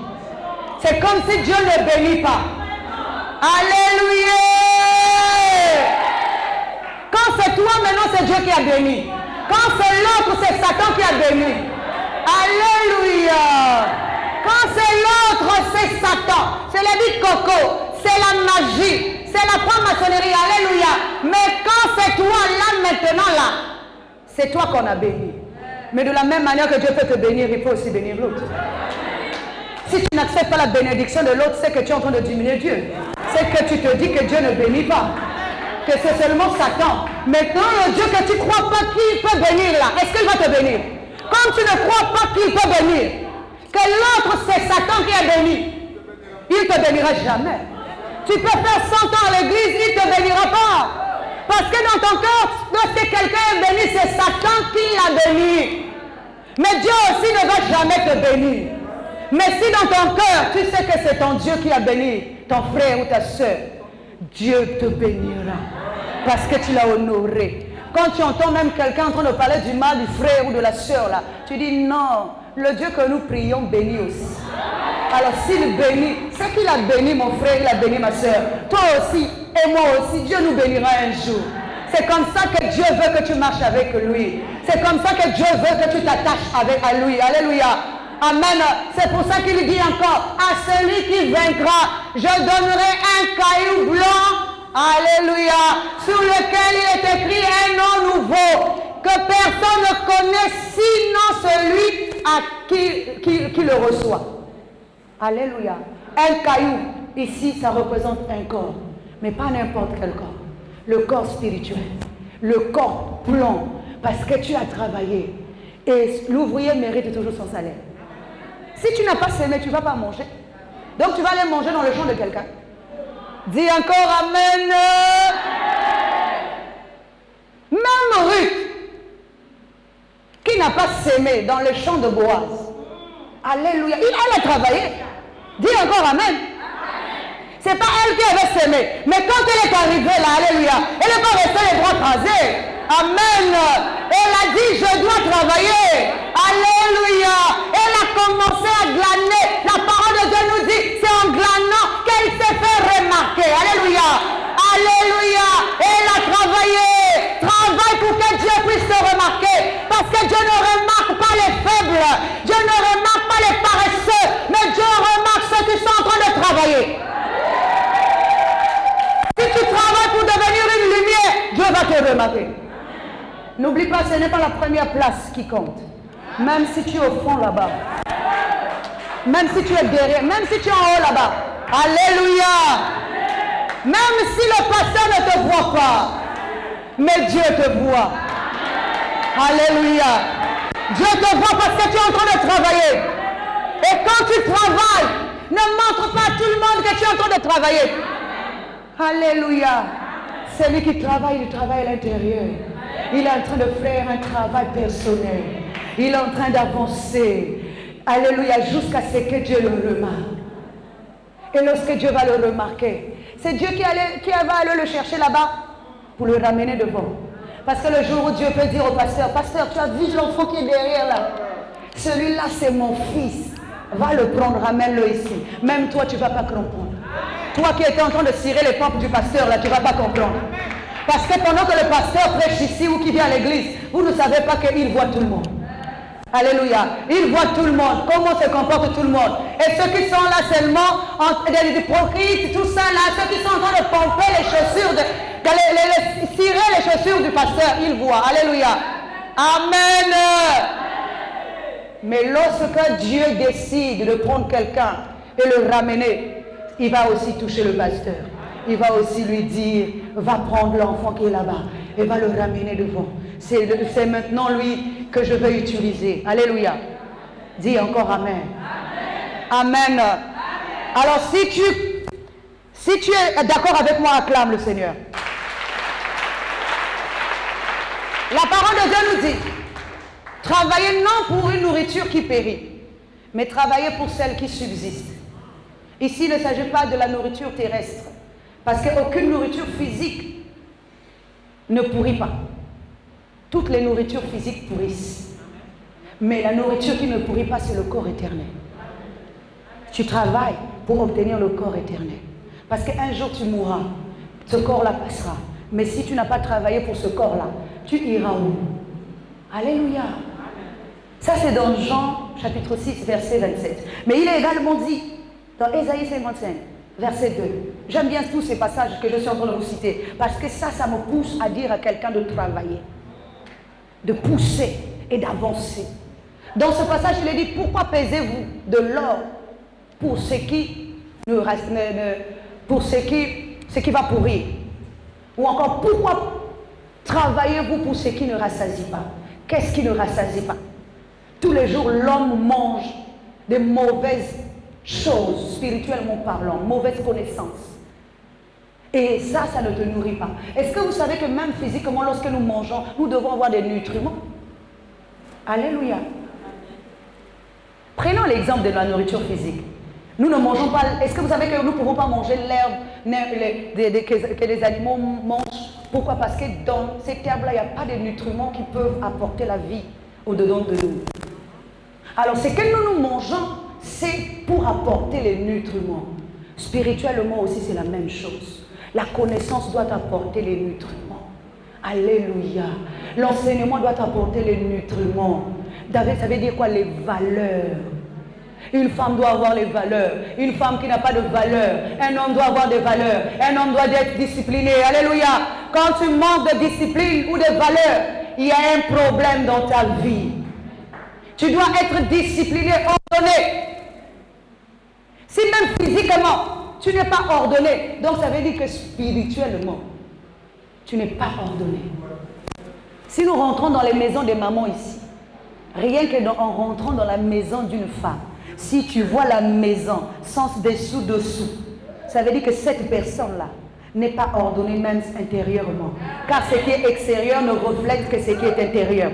C'est comme si Dieu ne bénit pas. Alléluia. Quand c'est toi, maintenant c'est Dieu qui a béni. Quand c'est l'autre, c'est Satan qui a béni. Alléluia. Quand c'est l'autre, c'est Satan. C'est la vie de coco. C'est la magie. C'est la franc-maçonnerie. Alléluia. Mais quand c'est toi, là, maintenant, là, c'est toi qu'on a béni. Mais de la même manière que Dieu peut te bénir, il faut aussi bénir l'autre. Si tu n'acceptes pas la bénédiction de l'autre, c'est que tu es en train de diminuer Dieu. C'est que tu te dis que Dieu ne bénit pas. Que c'est seulement Satan. Maintenant, le Dieu que tu ne crois pas qu'il peut bénir là, est-ce qu'il va te bénir? Comme tu ne crois pas qu'il peut bénir, que l'autre c'est Satan qui a béni, il ne te bénira jamais. Tu peux faire 100 ans à l'église, il ne te bénira pas. Parce que dans ton cœur, lorsque quelqu'un est béni, c'est Satan qui l'a béni. Mais Dieu aussi ne va jamais te bénir. Mais si dans ton cœur, tu sais que c'est ton Dieu qui a béni ton frère ou ta soeur, Dieu te bénira. Parce que tu l'as honoré. Quand tu entends même quelqu'un en train de parler du mal du frère ou de la soeur, là, tu dis non, le Dieu que nous prions bénit aussi. Alors s'il bénit, c'est qu'il a béni mon frère, il a béni ma soeur. Toi aussi et moi aussi, Dieu nous bénira un jour. C'est comme ça que Dieu veut que tu marches avec lui. C'est comme ça que Dieu veut que tu t'attaches à lui. Alléluia. Amen. C'est pour ça qu'il dit encore, à celui qui vaincra, je donnerai un caillou blanc. Alléluia. Sur lequel il est écrit un nom nouveau que personne ne connaît sinon celui à qui le reçoit. Alléluia. Un caillou, ici, ça représente un corps. Mais pas n'importe quel corps. Le corps spirituel. Le corps plomb. Parce que tu as travaillé. Et l'ouvrier mérite toujours son salaire. Si tu n'as pas semé, tu ne vas pas manger. Donc tu vas aller manger dans le champ de quelqu'un. Dis encore Amen. Même Ruth, qui n'a pas semé dans le champ de Boaz. Alléluia. Elle a travaillé. Dis encore Amen. Ce n'est pas elle qui avait semé. Mais quand elle est arrivée là, Alléluia, elle n'est pas restée les bras croisés. Amen. Elle a dit, je dois travailler. Alléluia. Elle a commencé à glaner. La parole de Dieu nous dit, c'est en glanant qu'elle s'est fait remarquer. Alléluia. Alléluia. Elle a travaillé. Travaille pour que Dieu puisse te remarquer. Parce que Dieu ne remarque pas les faibles. Dieu ne remarque pas les paresseux. Mais Dieu remarque ceux qui sont en train de travailler. Si tu travailles pour devenir une lumière, Dieu va te remarquer. N'oublie pas, ce n'est pas la première place qui compte. Même si tu es au fond là-bas. Même si tu es derrière. Même si tu es en haut là-bas. Alléluia. Même si le pasteur ne te voit pas. Mais Dieu te voit. Alléluia. Dieu te voit parce que tu es en train de travailler. Et quand tu travailles, ne montre pas à tout le monde que tu es en train de travailler. Alléluia. Celui qui travaille, il travaille à l'intérieur. Il est en train de faire un travail personnel. Il est en train d'avancer. Alléluia, jusqu'à ce que Dieu le remarque. Et lorsque Dieu va le remarquer, c'est Dieu qui va aller le chercher là-bas pour le ramener devant. Parce que le jour où Dieu peut dire au pasteur, pasteur, tu as vu l'enfant qui est derrière là? Celui-là, c'est mon fils. Va le prendre, ramène-le ici. Même toi, tu ne vas pas comprendre. Toi qui étais en train de cirer les pompes du pasteur, là, tu ne vas pas comprendre. Parce que pendant que le pasteur prêche ici ou qui vient à l'église, vous ne savez pas qu'il voit tout le monde. Alléluia. Il voit tout le monde. Comment se comporte tout le monde. Et ceux qui sont là seulement, des hypocrites, tout ça là, ceux qui sont en train de pomper les chaussures, cirer les chaussures du pasteur, ils voient. Alléluia. Amen. Mais lorsque Dieu décide de prendre quelqu'un et le ramener, il va aussi toucher le pasteur. Il va aussi lui dire, va prendre l'enfant qui est là-bas et va le ramener devant. C'est maintenant lui que je veux utiliser. Alléluia. Dis encore Amen. Amen. Amen. Alors si tu es d'accord avec moi, acclame le Seigneur. La parole de Dieu nous dit, travaillez non pour une nourriture qui périt, mais travaillez pour celle qui subsiste. Ici, il ne s'agit pas de la nourriture terrestre, parce qu'aucune nourriture physique ne pourrit pas. Toutes les nourritures physiques pourrissent. Mais la nourriture qui ne pourrit pas, c'est le corps éternel. Tu travailles pour obtenir le corps éternel. Parce qu'un jour tu mourras, ce corps-là passera. Mais si tu n'as pas travaillé pour ce corps-là, tu iras où? Alléluia. Ça c'est dans Jean chapitre 6, verset 27. Mais il est également dit dans Ésaïe 55, verset 2. J'aime bien tous ces passages que je suis en train de vous citer. Parce que ça me pousse à dire à quelqu'un de travailler, de pousser et d'avancer. Dans ce passage, il est dit, pourquoi pesez-vous de l'or pour ce qui va pourrir? Ou encore, pourquoi travaillez-vous pour ce qui ne rassasie pas? Qu'est-ce qui ne rassasie pas? Tous les jours, l'homme mange des mauvaises choses, spirituellement parlant, mauvaises connaissances. Et ça ne te nourrit pas. Est-ce que vous savez que même physiquement, lorsque nous mangeons, nous devons avoir des nutriments? Alléluia. Prenons l'exemple de la nourriture physique. Nous ne mangeons pas... Est-ce que vous savez que nous ne pouvons pas manger l'herbe que les animaux mangent? Pourquoi? Parce que dans cette herbe-là, il n'y a pas de nutriments qui peuvent apporter la vie au-dedans de nous. Alors, ce que nous mangeons, c'est pour apporter les nutriments. Spirituellement aussi, c'est la même chose. La connaissance doit apporter les nutriments. Alléluia. L'enseignement doit apporter les nutriments. Ça veut dire quoi? Les valeurs. Une femme doit avoir les valeurs. Une femme qui n'a pas de valeurs. Un homme doit avoir des valeurs. Un homme doit être discipliné. Alléluia. Quand tu manques de discipline ou de valeurs, il y a un problème dans ta vie. Tu dois être discipliné, ordonné. Si même physiquement, tu n'es pas ordonné, donc ça veut dire que spirituellement, tu n'es pas ordonné. Si nous rentrons dans les maisons des mamans ici, rien qu'en rentrant dans la maison d'une femme, si tu vois la maison sans dessous, ça veut dire que cette personne-là n'est pas ordonnée même intérieurement. Car ce qui est extérieur ne reflète que ce qui est intérieur.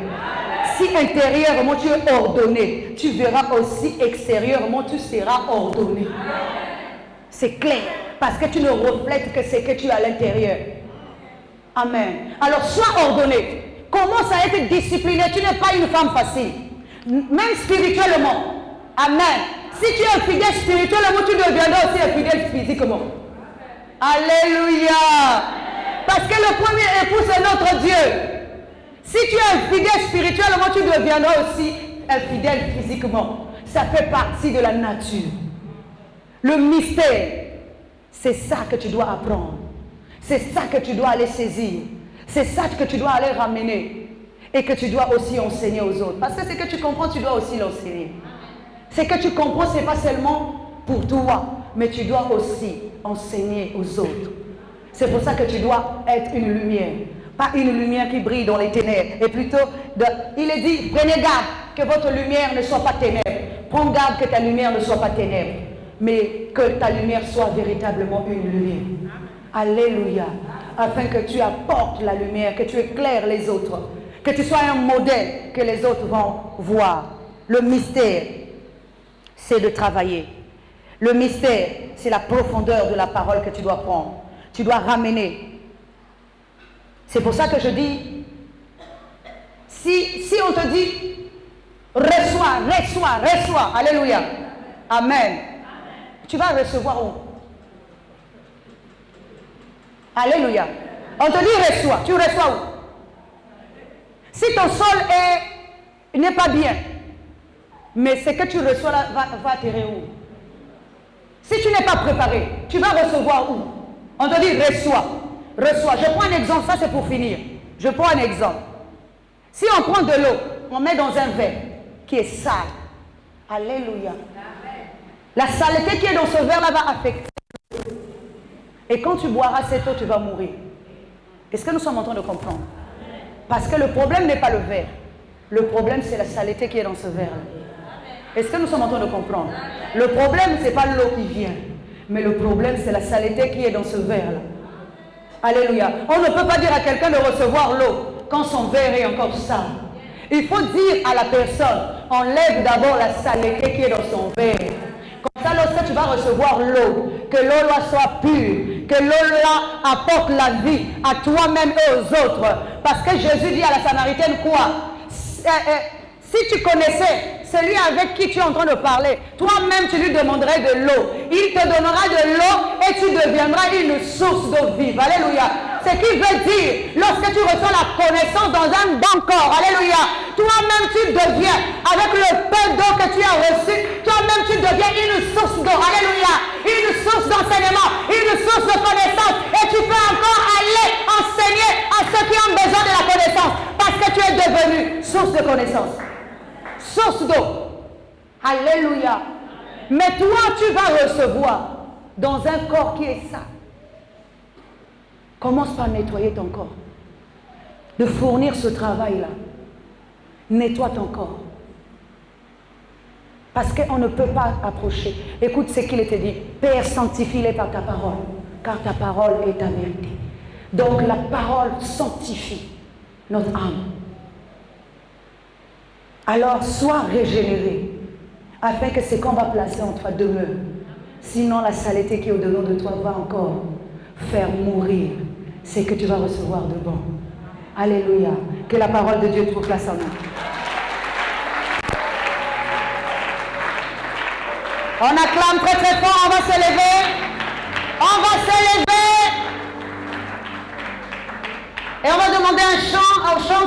Si intérieurement tu es ordonné, tu verras aussi extérieurement tu seras ordonné. C'est clair. Parce que tu ne reflètes que ce que tu as à l'intérieur. Amen. Alors sois ordonné. Commence à être discipliné. Tu n'es pas une femme facile. Même spirituellement. Amen. Si tu es fidèle spirituellement, tu deviendras aussi fidèle physiquement. Alléluia. Parce que le premier époux, c'est notre Dieu. Si tu es fidèle spirituellement, tu deviendras aussi fidèle physiquement. Ça fait partie de la nature. Le mystère, c'est ça que tu dois apprendre. C'est ça que tu dois aller saisir. C'est ça que tu dois aller ramener. Et que tu dois aussi enseigner aux autres. Parce que ce que tu comprends, tu dois aussi l'enseigner. Ce que tu comprends, ce n'est pas seulement pour toi, mais tu dois aussi enseigner aux autres. C'est pour ça que tu dois être une lumière. Pas une lumière qui brille dans les ténèbres. Et plutôt, il est dit, prenez garde que votre lumière ne soit pas ténèbres. Prends garde que ta lumière ne soit pas ténèbres. Mais que ta lumière soit véritablement une lumière. Alléluia. Afin que tu apportes la lumière, que tu éclaires les autres. Que tu sois un modèle que les autres vont voir. Le mystère, c'est de travailler. Le mystère, c'est la profondeur de la parole que tu dois prendre. Tu dois ramener. C'est pour ça que je dis, si on te dit, reçois, alléluia. Amen. Tu vas recevoir où? Alléluia. On te dit reçois. Tu reçois où? Si ton sol n'est pas bien, mais ce que tu reçois là va atterrir où? Si tu n'es pas préparé, tu vas recevoir où? On te dit reçois. Reçois. Je prends un exemple, ça c'est pour finir. Je prends un exemple. Si on prend de l'eau, on met dans un verre qui est sale. Alléluia. La saleté qui est dans ce verre-là va affecter. Et quand tu boiras cette eau, tu vas mourir. Est-ce que nous sommes en train de comprendre? Parce que le problème n'est pas le verre. Le problème, c'est la saleté qui est dans ce verre-là. Est-ce que nous sommes en train de comprendre? Le problème, ce n'est pas l'eau qui vient. Mais le problème, c'est la saleté qui est dans ce verre-là. Alléluia. On ne peut pas dire à quelqu'un de recevoir l'eau quand son verre est encore sale. Il faut dire à la personne, enlève d'abord la saleté qui est dans son verre. Comme ça, lorsque tu vas recevoir l'eau, que l'eau là soit pure, que l'eau là apporte la vie à toi-même et aux autres. Parce que Jésus dit à la Samaritaine quoi? Si tu connaissais celui avec qui tu es en train de parler, toi-même tu lui demanderais de l'eau. Il te donnera de l'eau et tu deviendras une source d'eau vive. Alléluia. Ce qui veut dire, lorsque tu reçois la connaissance dans un bon corps, alléluia, toi-même tu deviens, avec le peu d'eau que tu as reçu, toi-même tu deviens une source d'eau. Alléluia. Une source d'enseignement, une source de connaissance. Et tu peux encore aller enseigner à ceux qui ont besoin de la connaissance. Parce que tu es devenu source de connaissance. Source d'eau. Alléluia. Mais toi, tu vas recevoir dans un corps qui est sain. Commence par nettoyer ton corps. De fournir ce travail-là. Nettoie ton corps. Parce qu'on ne peut pas approcher. Écoute ce qu'il était dit. Père, sanctifie-les par ta parole. Car ta parole est ta vérité. Donc la parole sanctifie notre âme. Alors, sois régénéré, afin que ce qu'on va placer en toi demeure. Sinon, la saleté qui est au-dedans de toi va encore faire mourir ce que tu vas recevoir de bon. Alléluia. Que la parole de Dieu trouve place en nous. On acclame très très fort, on va se lever. On va se lever. Et on va demander un chant, au chant.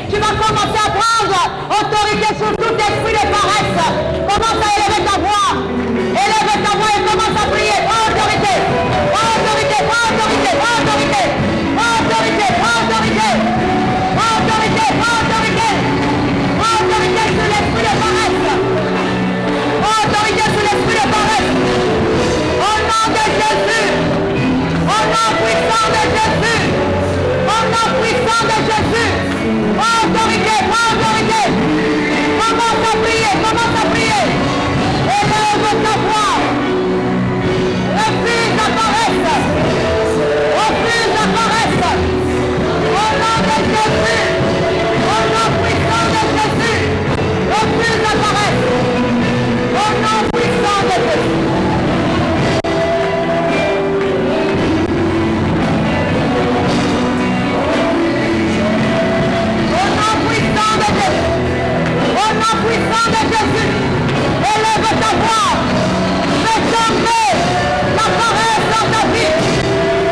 Tu vas commencer à prendre autorité sur tout esprit de paresse. Commence à élever ta voix. Commence à prier, commence à prier. Élève ta voix. Refuse la paresse. Refuse la paresse. Au nom de Jésus. Au nom puissant de Jésus. Refuse la paresse. Au nom puissant de Jésus. Au nom puissant de Jésus, élève ta voix, fais tomber la paresse dans ta vie,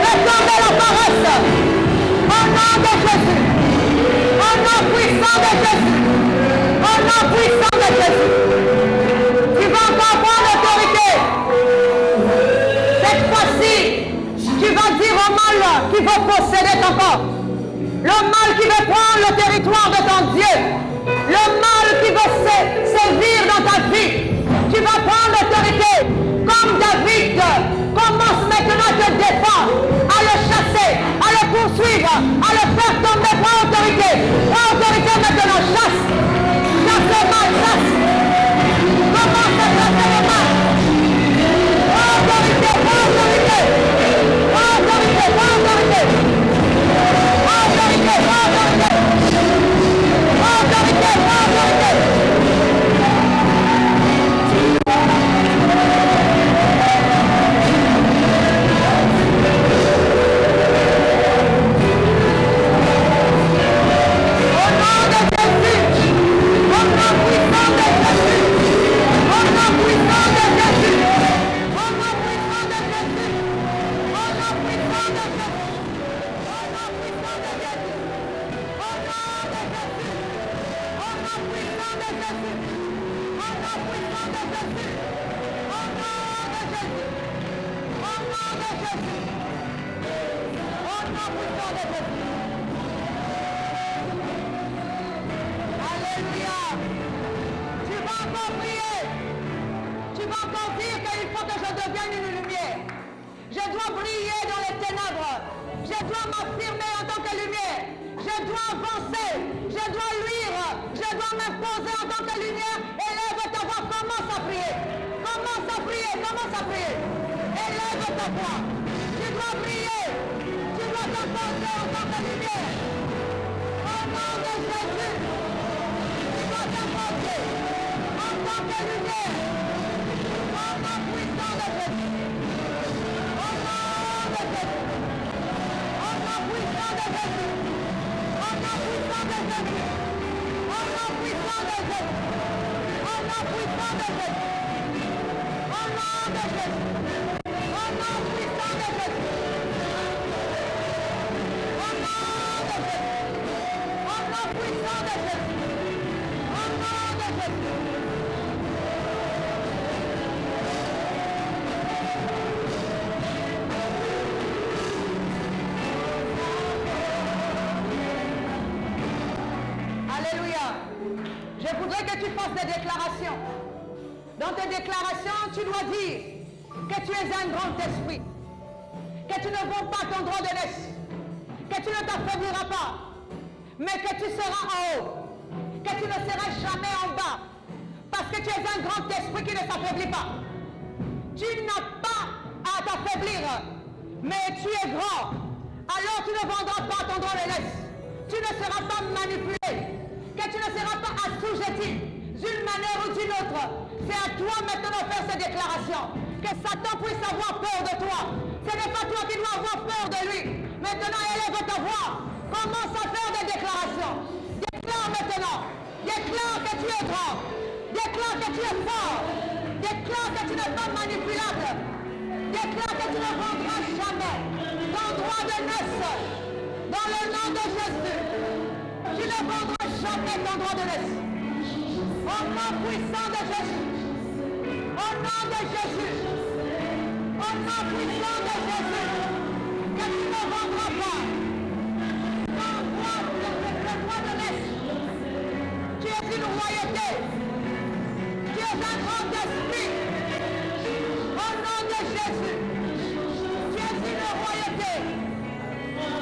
fais tomber la paresse, au nom de Jésus, au nom puissant de Jésus, au nom puissant de Jésus, tu vas encore prendre l'autorité. Cette fois-ci, tu vas dire au mal qui veut posséder ton corps, le mal qui veut prendre le territoire de ton Dieu, le mal qui veut sévir dans ta vie, tu vas prendre l'autorité. Comme David, commence maintenant à te défendre, à le chasser, à le poursuivre, à le faire tomber. Prends autorité. Prends autorité maintenant. Chasse. Chasse le mal. Chasse. Commence à chasser le mal. Prends autorité. Prends autorité. Prends autorité. Prends autorité. Prends autorité. Prends autorité. Autorité, autorité.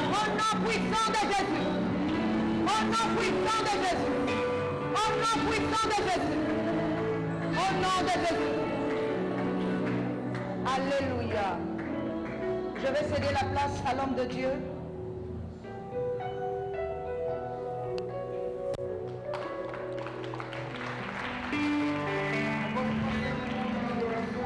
Au nom puissant de Jésus. Au nom puissant de Jésus. Au nom puissant de Jésus. Au nom de Jésus. Alléluia. Je vais céder la place à l'homme de Dieu. Seigneur, je viens dans ça.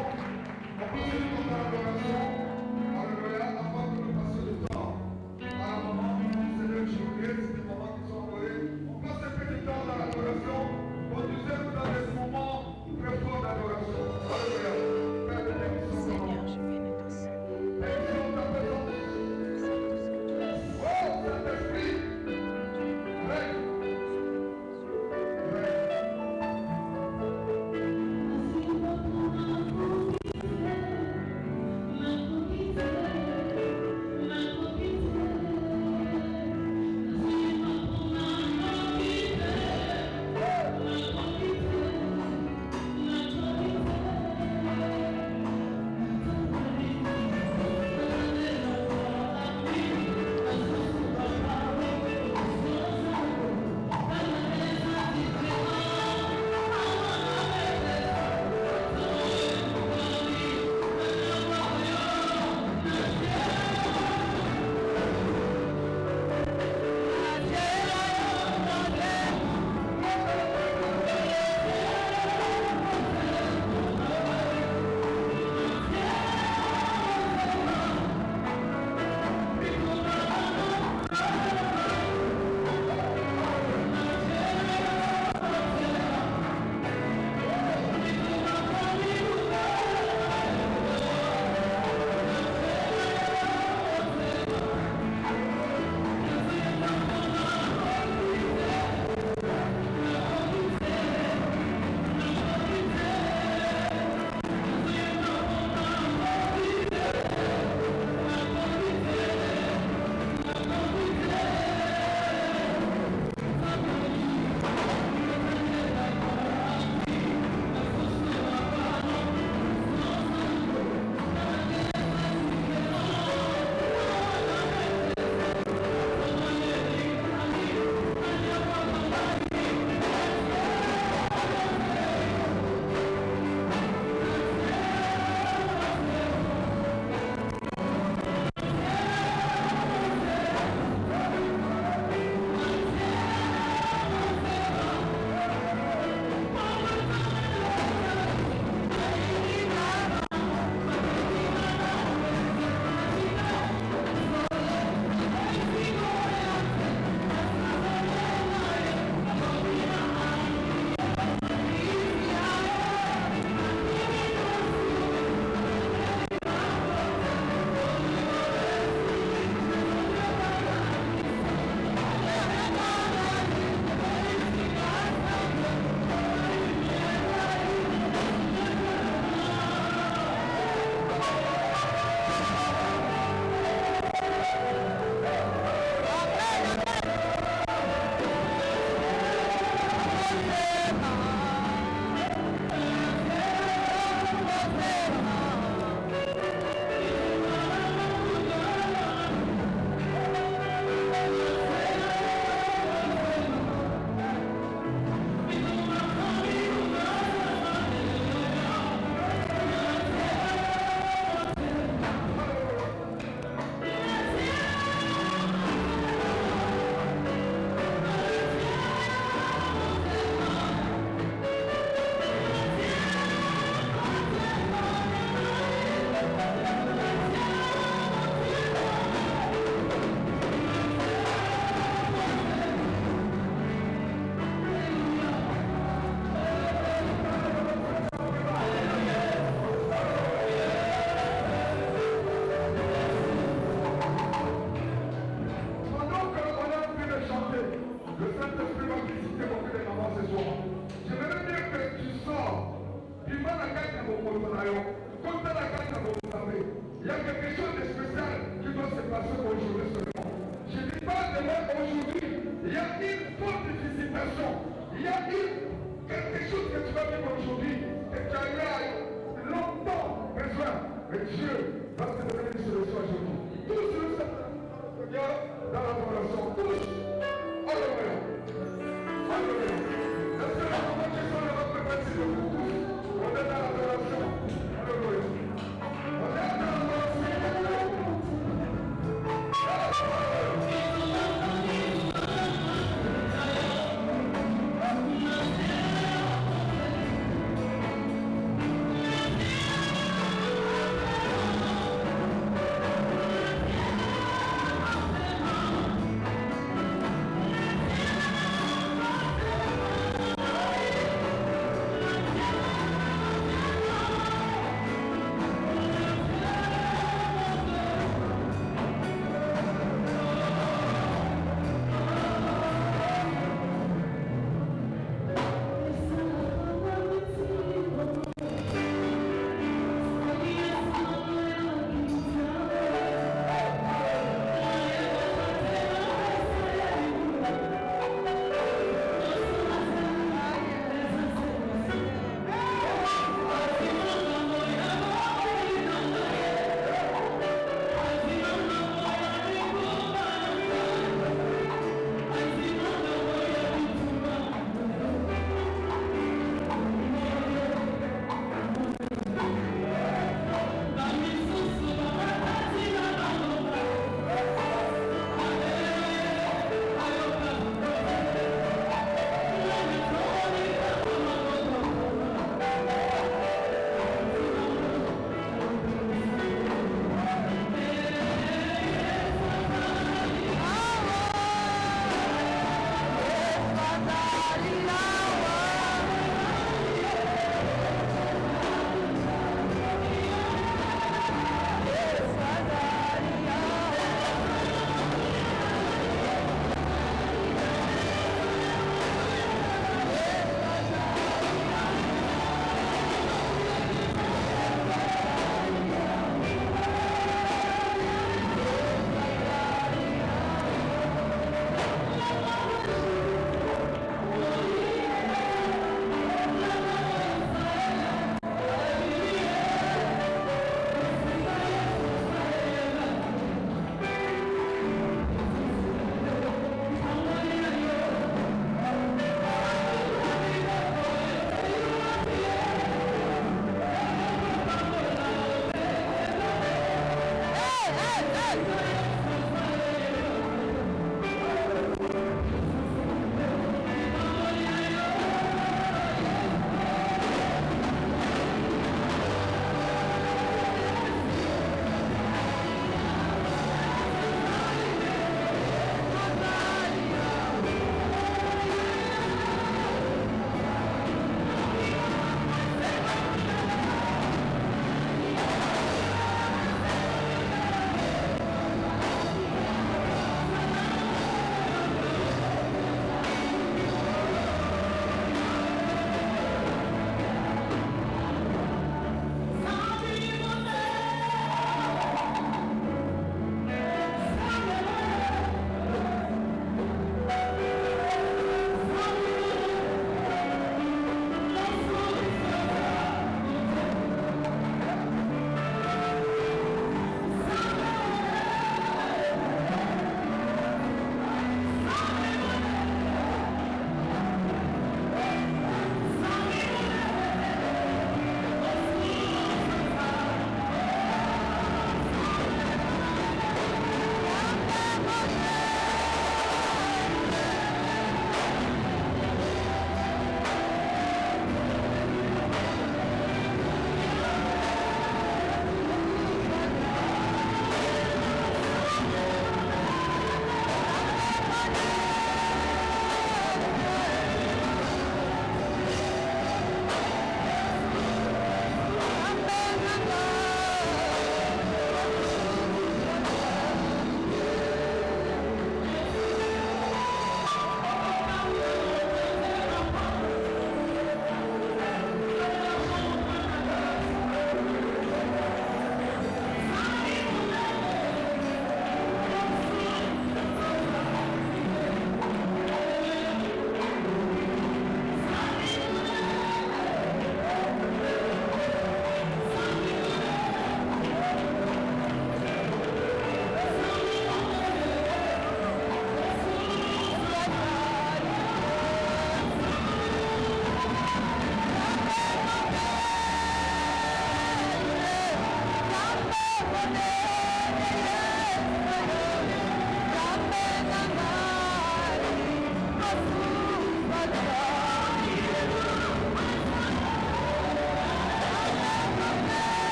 Il y a quelque chose de spécial qui doit se passer aujourd'hui seulement. Je ne dis pas demain, aujourd'hui. Il y a une forte anticipation. Il y a quelque chose que tu vas vivre aujourd'hui et tu as eu longtemps besoin. Mais Dieu va te donner une solution aujourd'hui. Tous ceux qui sont dans l'adoration, tous. Alléluia. Alléluia.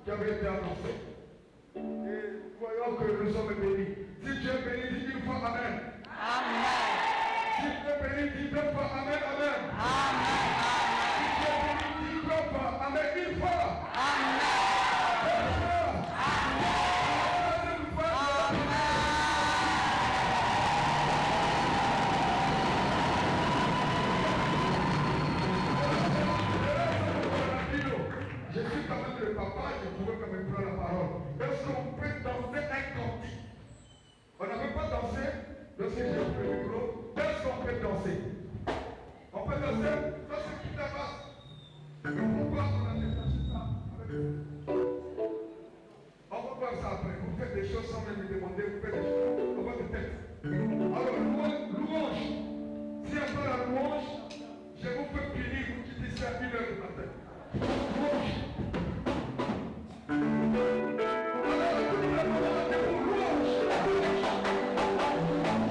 qui avait été annoncé. Et voyons que nous sommes bénis. Si tu es béni, dis une fois Amen. Amen. Si tu es béni, dis deux fois Amen, Amen. Amen. Si tu es béni, dis trois fois Amen, une fois. Amen. Deux fois. Amen. Troisième fois. Je suis quand même le papa, je pouvais quand même prendre la parole. Est-ce qu'on peut danser un cantique? On n'avait pas dansé lorsque j'ai pris le micro. Est-ce qu'on peut danser? On peut danser? Ça c'est qui la base. Pourquoi on a détaché ça avec eux? On va voir ça après. Vous faites des choses sans même me demander, vous faites des choses dans votre tête. Alors, louange. Si on fait la louange, je vous peux punir, vous quittez ici à 1h du matin. Louange. Alors, tout le monde est pour louange. Alléluia.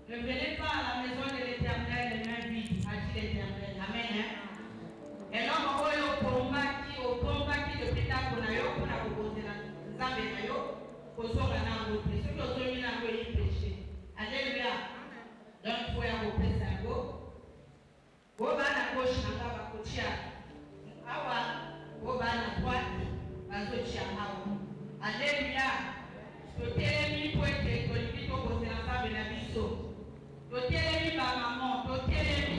Ne venez pas à la maison de l'Éternel les mains vides, a dit l'Éternel. Amen. Et l'homme oyo opombaki depuis ta konayo pour la reposer nzambe na yo kozonga na ngo te soki ozongi na ngo yi péché. Alléluia. Donc faut ya kopesa yango. Bo bana gauche na nga bakotia awa bo bana droite bazotia awa. Alléluia. Totelemi po ete tolingi tokozela nzambe na biso. Totelemi ba maman, totelemi